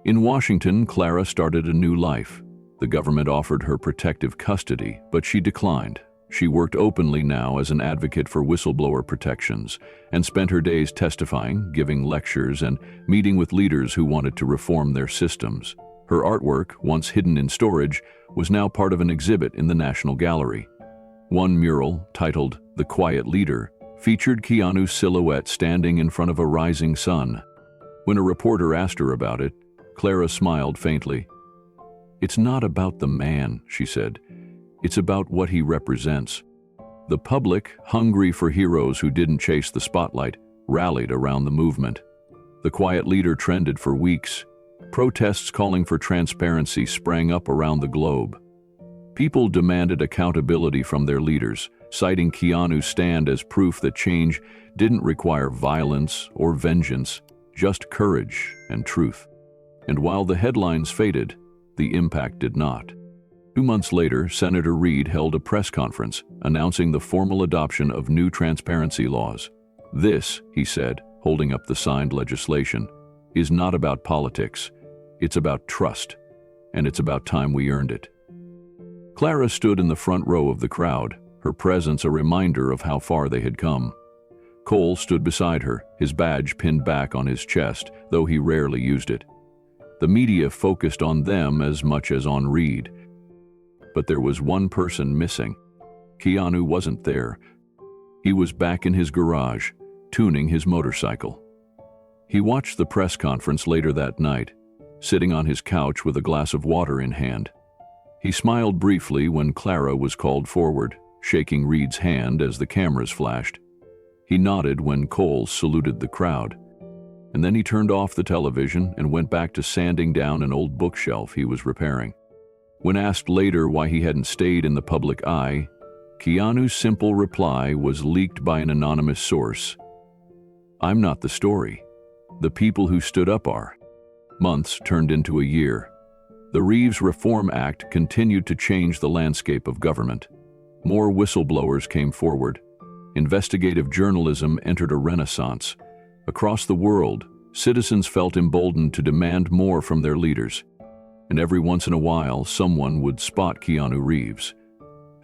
In Washington, Clara started a new life. The government offered her protective custody, but she declined. She worked openly now as an advocate for whistleblower protections and spent her days testifying, giving lectures, and meeting with leaders who wanted to reform their systems. Her artwork, once hidden in storage, was now part of an exhibit in the National Gallery. One mural, titled "The Quiet Leader," featured Keanu's silhouette standing in front of a rising sun. When a reporter asked her about it, Clara smiled faintly. "It's not about the man," she said. "It's about what he represents." The public, hungry for heroes who didn't chase the spotlight, rallied around the movement. The Quiet Leader trended for weeks. Protests calling for transparency sprang up around the globe. People demanded accountability from their leaders, citing Keanu's stand as proof that change didn't require violence or vengeance, just courage and truth. And while the headlines faded, the impact did not. 2 months later, Senator Reed held a press conference announcing the formal adoption of new transparency laws. "This," he said, holding up the signed legislation, "is not about politics. It's about trust, and it's about time we earned it." Clara stood in the front row of the crowd, her presence a reminder of how far they had come. Cole stood beside her, his badge pinned back on his chest, though he rarely used it. The media focused on them as much as on Reed. But there was one person missing. Keanu wasn't there. He was back in his garage, tuning his motorcycle. He watched the press conference later that night, sitting on his couch with a glass of water in hand. He smiled briefly when Clara was called forward, shaking Reed's hand as the cameras flashed. He nodded when Cole saluted the crowd. And then he turned off the television and went back to sanding down an old bookshelf he was repairing. When asked later why he hadn't stayed in the public eye, Keanu's simple reply was leaked by an anonymous source. "I'm not the story. The people who stood up are." Months turned into a year. The Reeves Reform Act continued to change the landscape of government. More whistleblowers came forward. Investigative journalism entered a renaissance. Across the world, citizens felt emboldened to demand more from their leaders. And every once in a while, someone would spot Keanu Reeves.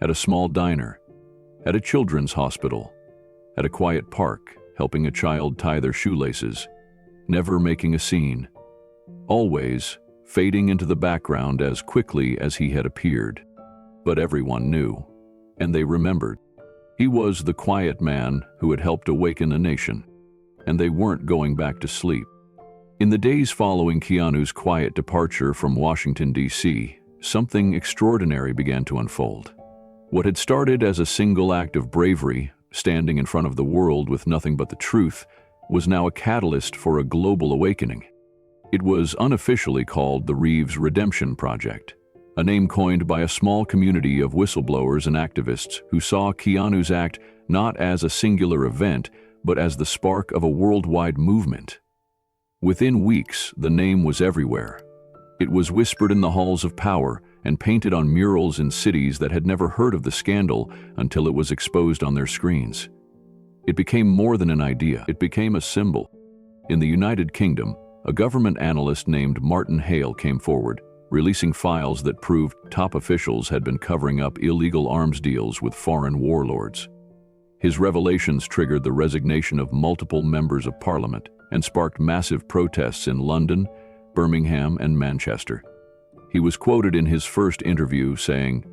At a small diner, at a children's hospital, at a quiet park, helping a child tie their shoelaces. never making a scene, always fading into the background as quickly as he had appeared. But everyone knew, and they remembered. He was the quiet man who had helped awaken a nation, and they weren't going back to sleep. In the days following Keanu's quiet departure from Washington, D.C., something extraordinary began to unfold. What had started as a single act of bravery, standing in front of the world with nothing but the truth, was now a catalyst for a global awakening. It was unofficially called the Reeves Redemption Project, a name coined by a small community of whistleblowers and activists who saw Keanu's act not as a singular event, but as the spark of a worldwide movement. Within weeks, the name was everywhere. It was whispered in the halls of power and painted on murals in cities that had never heard of the scandal until it was exposed on their screens. It became more than an idea, it became a symbol. In the United Kingdom, a government analyst named Martin Hale came forward, releasing files that proved top officials had been covering up illegal arms deals with foreign warlords. His revelations triggered the resignation of multiple members of parliament and sparked massive protests in London, Birmingham, and Manchester. He was quoted in his first interview saying,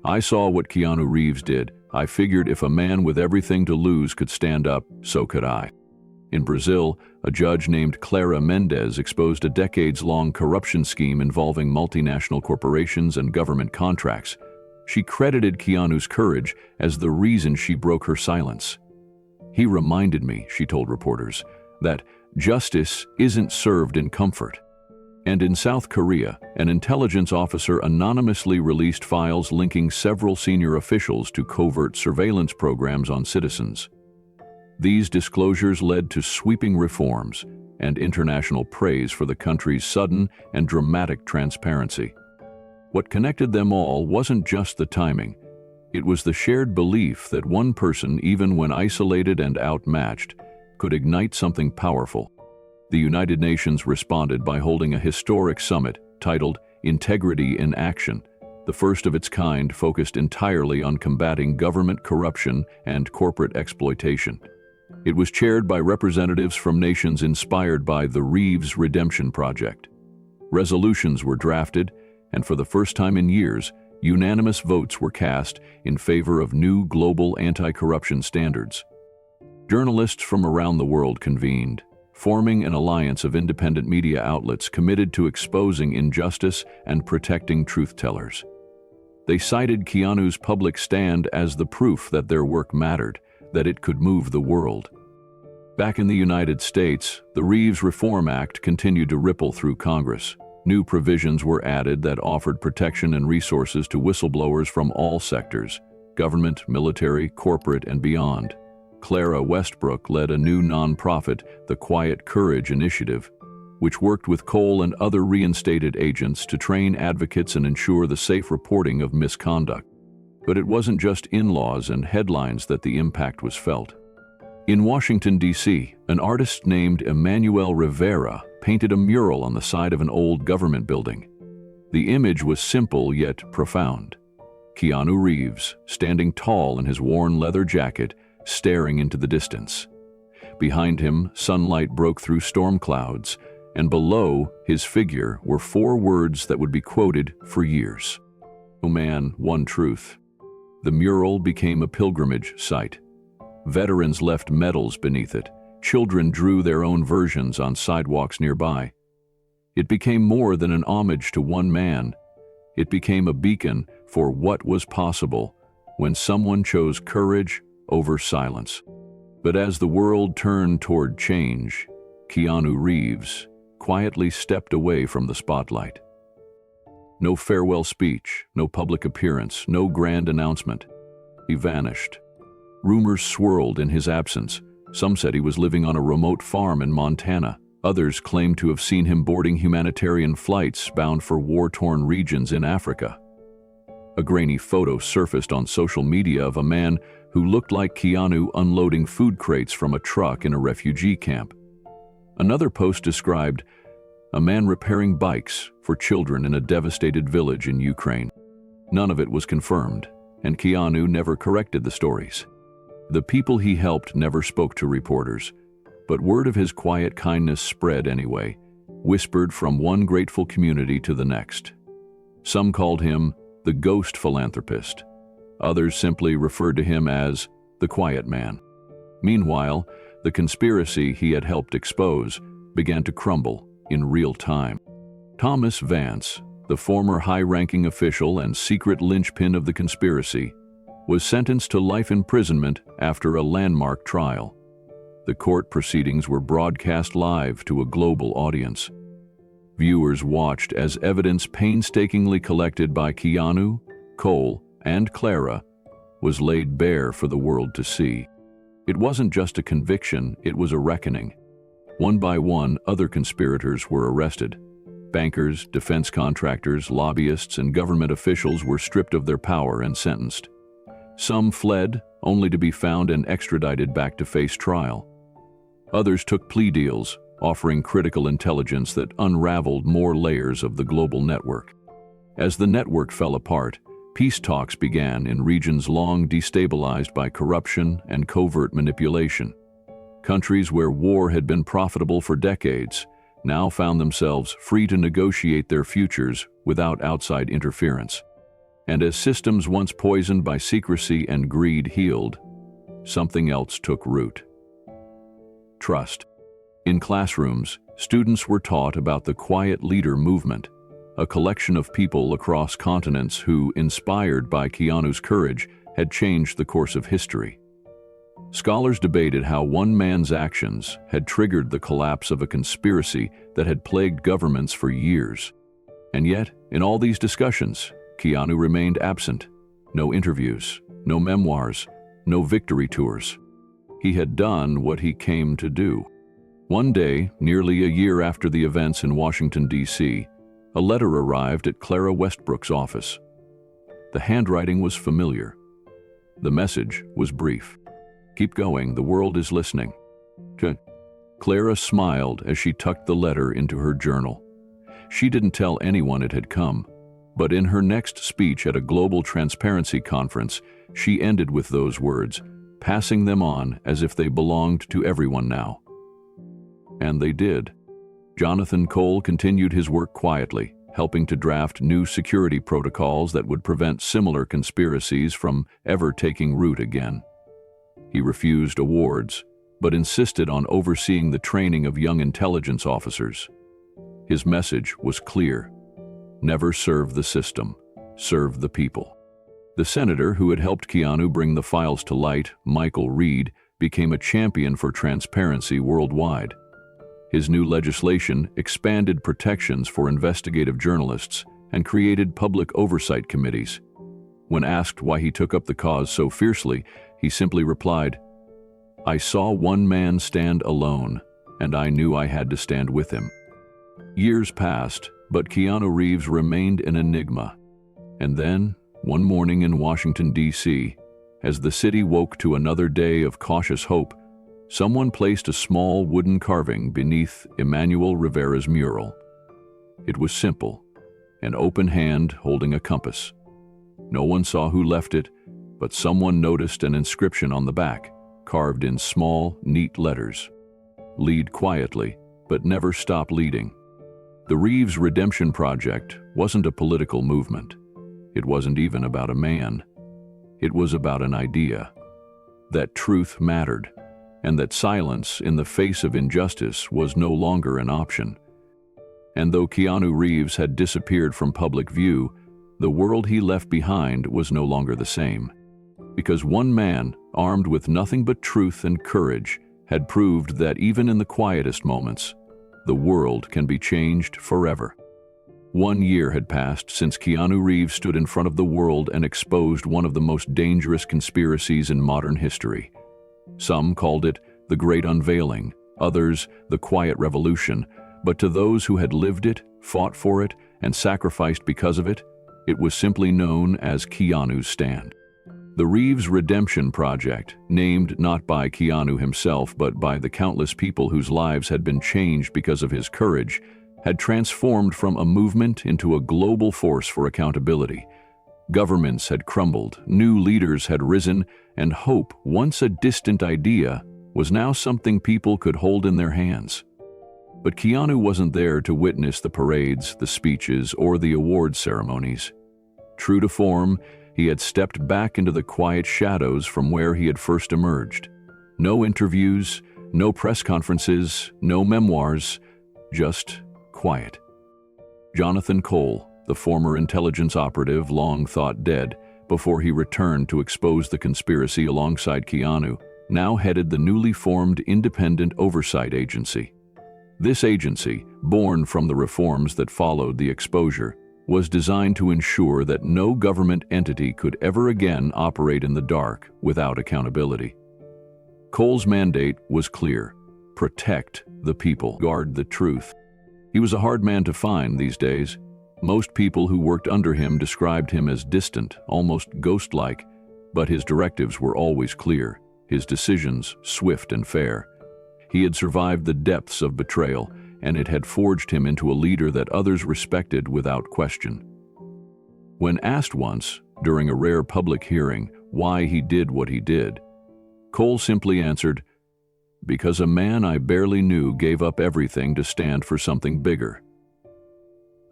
"I saw what Keanu Reeves did. I figured if a man with everything to lose could stand up, so could I." In Brazil, a judge named Clara Mendes exposed a decades-long corruption scheme involving multinational corporations and government contracts. She credited Keanu's courage as the reason she broke her silence. "He reminded me," she told reporters, "that justice isn't served in comfort." And in South Korea, an intelligence officer anonymously released files linking several senior officials to covert surveillance programs on citizens. These disclosures led to sweeping reforms and international praise for the country's sudden and dramatic transparency. What connected them all wasn't just the timing. It was the shared belief that one person, even when isolated and outmatched, could ignite something powerful. The United Nations responded by holding a historic summit titled Integrity in Action, the first of its kind focused entirely on combating government corruption and corporate exploitation. It was chaired by representatives from nations inspired by the Reeves Redemption Project. Resolutions were drafted, and for the first time in years, unanimous votes were cast in favor of new global anti-corruption standards. Journalists from around the world convened, forming an alliance of independent media outlets committed to exposing injustice and protecting truth-tellers. They cited Keanu's public stand as the proof that their work mattered, that it could move the world. Back in the United States, the Reeves Reform Act continued to ripple through Congress. New provisions were added that offered protection and resources to whistleblowers from all sectors, government, military, corporate, and beyond. Clara Westbrook led a new nonprofit, the Quiet Courage Initiative, which worked with Cole and other reinstated agents to train advocates and ensure the safe reporting of misconduct. But it wasn't just in laws and headlines that the impact was felt. In Washington, D.C., an artist named Emmanuel Rivera painted a mural on the side of an old government building. The image was simple yet profound. Keanu Reeves, standing tall in his worn leather jacket, staring into the distance. Behind him, sunlight broke through storm clouds, and below his figure were 4 words that would be quoted for years. "No man, one truth." The mural became a pilgrimage site. Veterans left medals beneath it. Children drew their own versions on sidewalks nearby. It became more than an homage to one man. It became a beacon for what was possible when someone chose courage over silence. But as the world turned toward change, Keanu Reeves quietly stepped away from the spotlight. No farewell speech, no public appearance, no grand announcement. He vanished. Rumors swirled in his absence. Some said he was living on a remote farm in Montana. Others claimed to have seen him boarding humanitarian flights bound for war-torn regions in Africa. A grainy photo surfaced on social media of a man who looked like Keanu unloading food crates from a truck in a refugee camp. Another post described a man repairing bikes for children in a devastated village in Ukraine. None of it was confirmed, and Keanu never corrected the stories. The people he helped never spoke to reporters. But word of his quiet kindness spread anyway, whispered from one grateful community to the next. Some called him the ghost philanthropist. Others simply referred to him as the quiet man. Meanwhile, the conspiracy he had helped expose began to crumble in real time. Thomas Vance, the former high-ranking official and secret linchpin of the conspiracy, was sentenced to life imprisonment after a landmark trial. The court proceedings were broadcast live to a global audience. Viewers watched as evidence painstakingly collected by Keanu, Cole, and Clara was laid bare for the world to see. It wasn't just a conviction, it was a reckoning. One by one, other conspirators were arrested. Bankers, defense contractors, lobbyists, and government officials were stripped of their power and sentenced. Some fled, only to be found and extradited back to face trial. Others took plea deals, offering critical intelligence that unraveled more layers of the global network. As the network fell apart, peace talks began in regions long destabilized by corruption and covert manipulation. Countries where war had been profitable for decades now found themselves free to negotiate their futures without outside interference. And as systems once poisoned by secrecy and greed healed, something else took root. Trust. In classrooms, students were taught about the Quiet Leader movement, a collection of people across continents who, inspired by Keanu's courage, had changed the course of history. Scholars debated how one man's actions had triggered the collapse of a conspiracy that had plagued governments for years. And yet, in all these discussions, Keanu remained absent. No interviews, no memoirs, no victory tours. He had done what he came to do. One day, nearly a year after the events in Washington, D.C., a letter arrived at Clara Westbrook's office. The handwriting was familiar. The message was brief. "Keep going, the world is listening." Clara smiled as she tucked the letter into her journal. She didn't tell anyone it had come, but in her next speech at a global transparency conference, she ended with those words, passing them on as if they belonged to everyone now. And they did. Jonathan Cole continued his work quietly, helping to draft new security protocols that would prevent similar conspiracies from ever taking root again. He refused awards, but insisted on overseeing the training of young intelligence officers. His message was clear. Never serve the system, serve the people. The senator who had helped Keanu bring the files to light, Michael Reed, became a champion for transparency worldwide. His new legislation expanded protections for investigative journalists and created public oversight committees. When asked why he took up the cause so fiercely, he simply replied, "I saw one man stand alone, and I knew I had to stand with him." Years passed, but Keanu Reeves remained an enigma. And then, one morning in Washington, D.C., as the city woke to another day of cautious hope, someone placed a small wooden carving beneath Emmanuel Rivera's mural. It was simple, an open hand holding a compass. No one saw who left it, but someone noticed an inscription on the back, carved in small, neat letters. "Lead quietly, but never stop leading." The Reeves Redemption Project wasn't a political movement. It wasn't even about a man. It was about an idea. That truth mattered, and that silence in the face of injustice was no longer an option. And though Keanu Reeves had disappeared from public view, the world he left behind was no longer the same. Because one man, armed with nothing but truth and courage, had proved that even in the quietest moments, the world can be changed forever. 1 year had passed since Keanu Reeves stood in front of the world and exposed one of the most dangerous conspiracies in modern history. Some called it the Great Unveiling, others the Quiet Revolution, but to those who had lived it, fought for it, and sacrificed because of it, it was simply known as Keanu's Stand. The Reeves Redemption Project, named not by Keanu himself but by the countless people whose lives had been changed because of his courage, had transformed from a movement into a global force for accountability. Governments had crumbled, new leaders had risen, and hope, once a distant idea, was now something people could hold in their hands. But Keanu wasn't there to witness the parades, the speeches, or the award ceremonies. True to form, he had stepped back into the quiet shadows from where he had first emerged. No interviews, no press conferences, no memoirs, just quiet. Jonathan Cole, the former intelligence operative long thought dead before he returned to expose the conspiracy alongside Keanu, now headed the newly formed Independent Oversight Agency. This agency, born from the reforms that followed the exposure, was designed to ensure that no government entity could ever again operate in the dark without accountability. Cole's mandate was clear: protect the people, guard the truth. He was a hard man to find these days. Most people who worked under him described him as distant, almost ghost-like, but his directives were always clear, his decisions swift and fair. He had survived the depths of betrayal, and it had forged him into a leader that others respected without question. When asked once, during a rare public hearing, why he did what he did, Cole simply answered, "Because a man I barely knew gave up everything to stand for something bigger.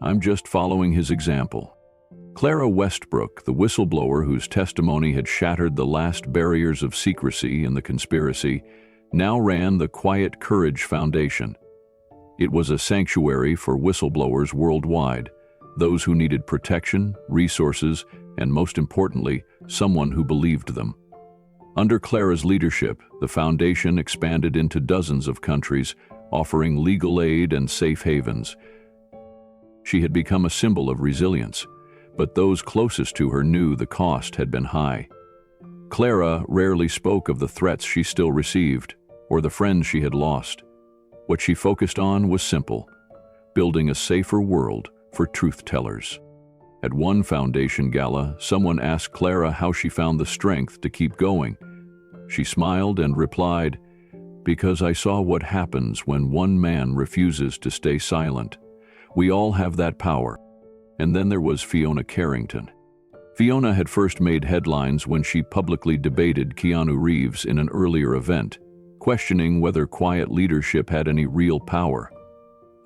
I'm just following his example." Clara Westbrook, the whistleblower whose testimony had shattered the last barriers of secrecy in the conspiracy, now ran the Quiet Courage Foundation. It was a sanctuary for whistleblowers worldwide, those who needed protection, resources, and most importantly, someone who believed them. Under Clara's leadership, the foundation expanded into dozens of countries, offering legal aid and safe havens. She had become a symbol of resilience, but those closest to her knew the cost had been high. Clara rarely spoke of the threats she still received, or the friends she had lost. What she focused on was simple: building a safer world for truth-tellers. At one foundation gala, someone asked Clara how she found the strength to keep going. She smiled and replied, "Because I saw what happens when one man refuses to stay silent. We all have that power." And then there was Fiona Carrington. Fiona had first made headlines when she publicly debated Keanu Reeves in an earlier event, questioning whether quiet leadership had any real power.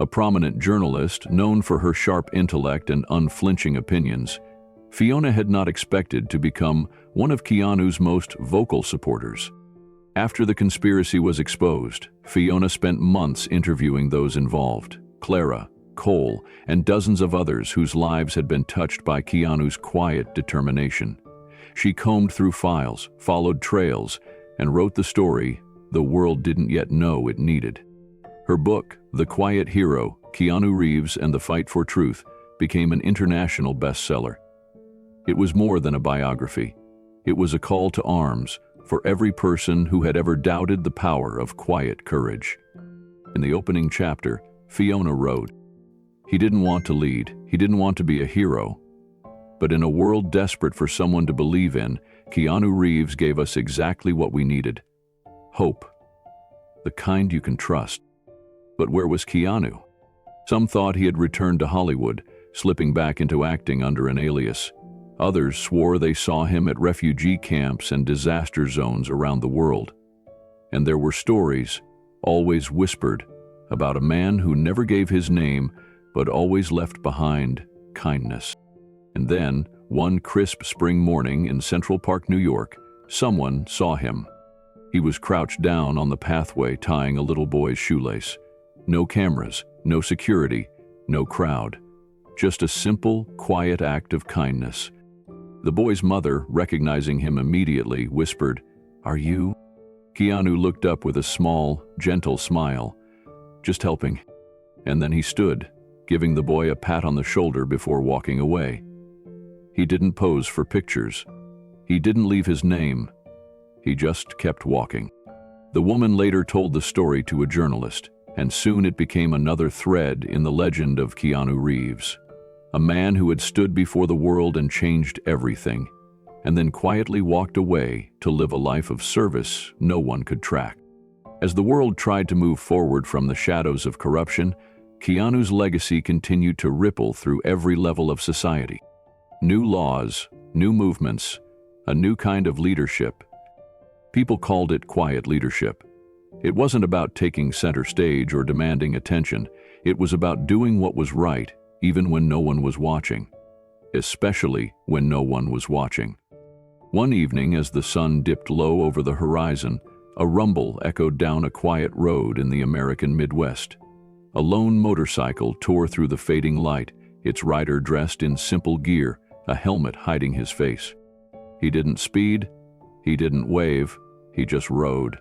A prominent journalist, known for her sharp intellect and unflinching opinions, Fiona had not expected to become one of Keanu's most vocal supporters. After the conspiracy was exposed, Fiona spent months interviewing those involved: Clara, Cole, and dozens of others whose lives had been touched by Keanu's quiet determination. She combed through files, followed trails, and wrote the story the world didn't yet know it needed. Her book, The Quiet Hero, Keanu Reeves and the Fight for Truth, became an international bestseller. It was more than a biography. It was a call to arms for every person who had ever doubted the power of quiet courage. In the opening chapter, Fiona wrote, "He didn't want to lead, he didn't want to be a hero. But in a world desperate for someone to believe in, Keanu Reeves gave us exactly what we needed. Hope. The kind you can trust." But where was Keanu? Some thought he had returned to Hollywood, slipping back into acting under an alias. Others swore they saw him at refugee camps and disaster zones around the world. And there were stories, always whispered, about a man who never gave his name but always left behind kindness. And then, one crisp spring morning in Central Park, New York, someone saw him. He was crouched down on the pathway tying a little boy's shoelace. No cameras, no security, no crowd. Just a simple, quiet act of kindness. The boy's mother, recognizing him immediately, whispered, "Are you?" Keanu looked up with a small, gentle smile. "Just helping." And then he stood, giving the boy a pat on the shoulder before walking away. He didn't pose for pictures. He didn't leave his name. He just kept walking. The woman later told the story to a journalist, and soon it became another thread in the legend of Keanu Reeves. A man who had stood before the world and changed everything, and then quietly walked away to live a life of service no one could track. As the world tried to move forward from the shadows of corruption, Keanu's legacy continued to ripple through every level of society. New laws, new movements, a new kind of leadership. People called it quiet leadership, It wasn't about taking center stage or demanding attention. It was about doing what was right, even when no one was watching. Especially when no one was watching. One evening, as the sun dipped low over the horizon, a rumble echoed down a quiet road in the American Midwest. A lone motorcycle tore through the fading light, its rider dressed in simple gear, a helmet hiding his face. He didn't speed, he didn't wave, he just rode.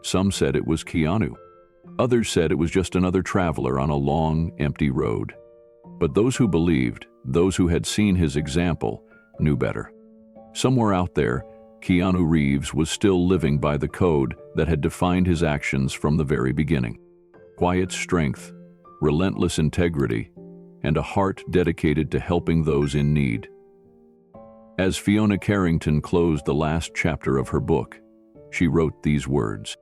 Some said it was Keanu. Others said it was just another traveler on a long, empty road. But those who believed, those who had seen his example, knew better. Somewhere out there, Keanu Reeves was still living by the code that had defined his actions from the very beginning. Quiet strength, relentless integrity, and a heart dedicated to helping those in need. As Fiona Carrington closed the last chapter of her book, she wrote these words: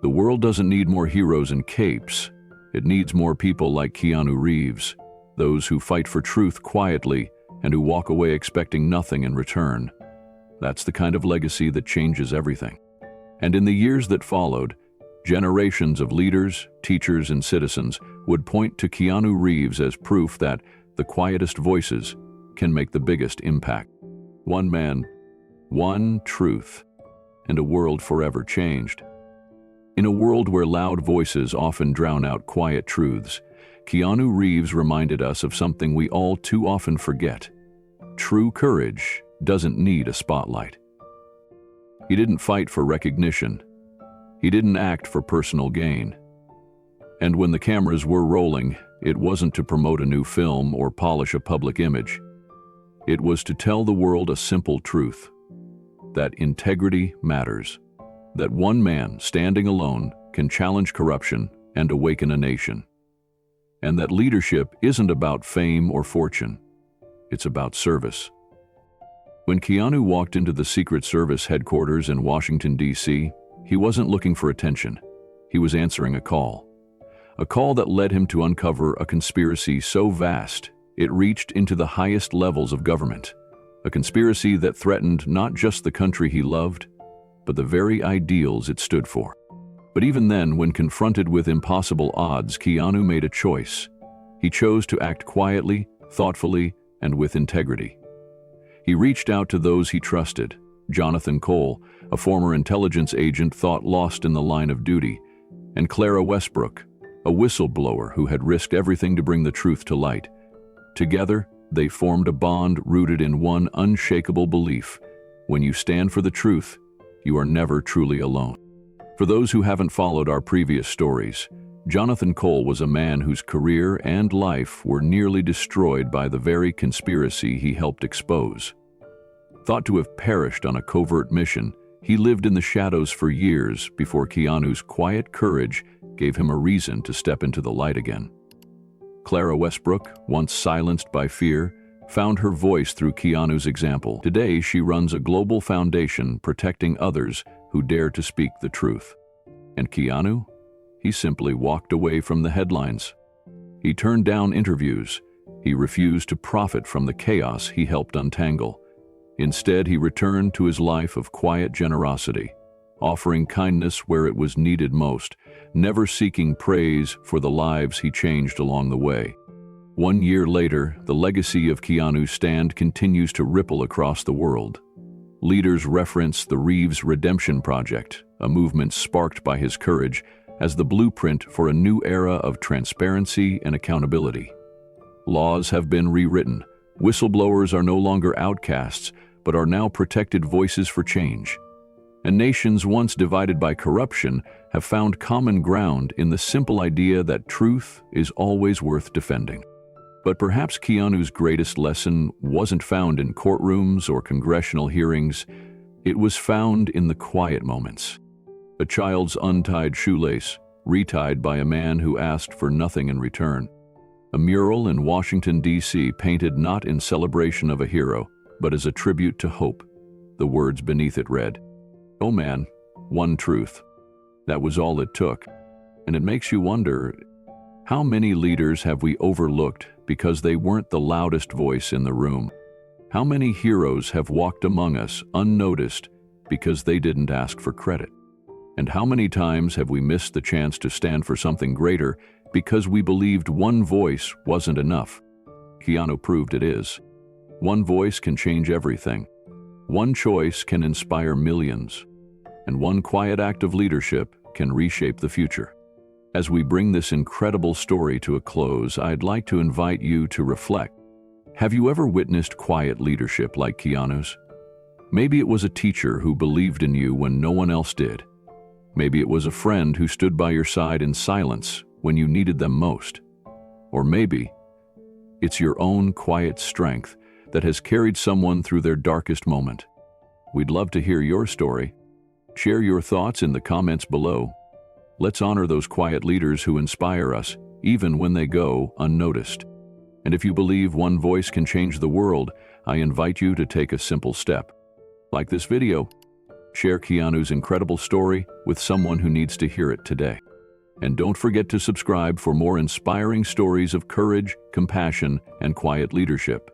"The world doesn't need more heroes and capes. It needs more people like Keanu Reeves, those who fight for truth quietly and who walk away expecting nothing in return. That's the kind of legacy that changes everything." And in the years that followed, generations of leaders, teachers, and citizens would point to Keanu Reeves as proof that the quietest voices can make the biggest impact. One man, one truth, and a world forever changed. In a world where loud voices often drown out quiet truths, Keanu Reeves reminded us of something we all too often forget. True courage doesn't need a spotlight. He didn't fight for recognition. He didn't act for personal gain. And when the cameras were rolling, it wasn't to promote a new film or polish a public image. It was to tell the world a simple truth: that integrity matters, that one man standing alone can challenge corruption and awaken a nation, and that leadership isn't about fame or fortune, it's about service. When Keanu walked into the Secret Service headquarters in Washington, D.C., he wasn't looking for attention. He was answering a call that led him to uncover a conspiracy so vast it reached into the highest levels of government, a conspiracy that threatened not just the country he loved, but the very ideals it stood for. But even then, when confronted with impossible odds, Keanu made a choice. He chose to act quietly, thoughtfully, and with integrity. He reached out to those he trusted: Jonathan Cole, a former intelligence agent thought lost in the line of duty, and Clara Westbrook, a whistleblower who had risked everything to bring the truth to light. Together, they formed a bond rooted in one unshakable belief: when you stand for the truth, you are never truly alone. For those who haven't followed our previous stories, Jonathan Cole was a man whose career and life were nearly destroyed by the very conspiracy he helped expose. Thought to have perished on a covert mission, he lived in the shadows for years before Keanu's quiet courage gave him a reason to step into the light again. Clara Westbrook, once silenced by fear, found her voice through Keanu's example. Today, she runs a global foundation protecting others who dare to speak the truth. And Keanu? He simply walked away from the headlines. He turned down interviews. He refused to profit from the chaos he helped untangle. Instead, he returned to his life of quiet generosity, offering kindness where it was needed most, never seeking praise for the lives he changed along the way. 1 year later, the legacy of Keanu's stand continues to ripple across the world. Leaders reference the Reeves Redemption Project, a movement sparked by his courage, as the blueprint for a new era of transparency and accountability. Laws have been rewritten. Whistleblowers are no longer outcasts, but are now protected voices for change. And nations once divided by corruption have found common ground in the simple idea that truth is always worth defending. But perhaps Keanu's greatest lesson wasn't found in courtrooms or congressional hearings. It was found in the quiet moments. A child's untied shoelace, retied by a man who asked for nothing in return. A mural in Washington, D.C. painted not in celebration of a hero, but as a tribute to hope. The words beneath it read, "Oh man, one truth." That was all it took. And it makes you wonder, how many leaders have we overlooked because they weren't the loudest voice in the room? How many heroes have walked among us unnoticed because they didn't ask for credit? And how many times have we missed the chance to stand for something greater because we believed one voice wasn't enough? Keanu proved it is. One voice can change everything. One choice can inspire millions. And one quiet act of leadership can reshape the future. As we bring this incredible story to a close, I'd like to invite you to reflect. Have you ever witnessed quiet leadership like Keanu's? Maybe it was a teacher who believed in you when no one else did. Maybe it was a friend who stood by your side in silence when you needed them most. Or maybe it's your own quiet strength that has carried someone through their darkest moment. We'd love to hear your story. Share your thoughts in the comments below. Let's honor those quiet leaders who inspire us, even when they go unnoticed. And if you believe one voice can change the world, I invite you to take a simple step. Like this video, share Keanu's incredible story with someone who needs to hear it today. And don't forget to subscribe for more inspiring stories of courage, compassion, and quiet leadership.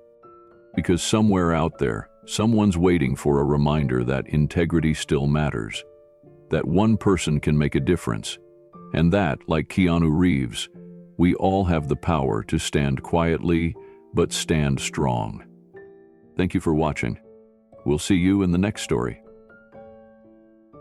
Because somewhere out there, someone's waiting for a reminder that integrity still matters, that one person can make a difference, and that, like Keanu Reeves, we all have the power to stand quietly, but stand strong. Thank you for watching. We'll see you in the next story.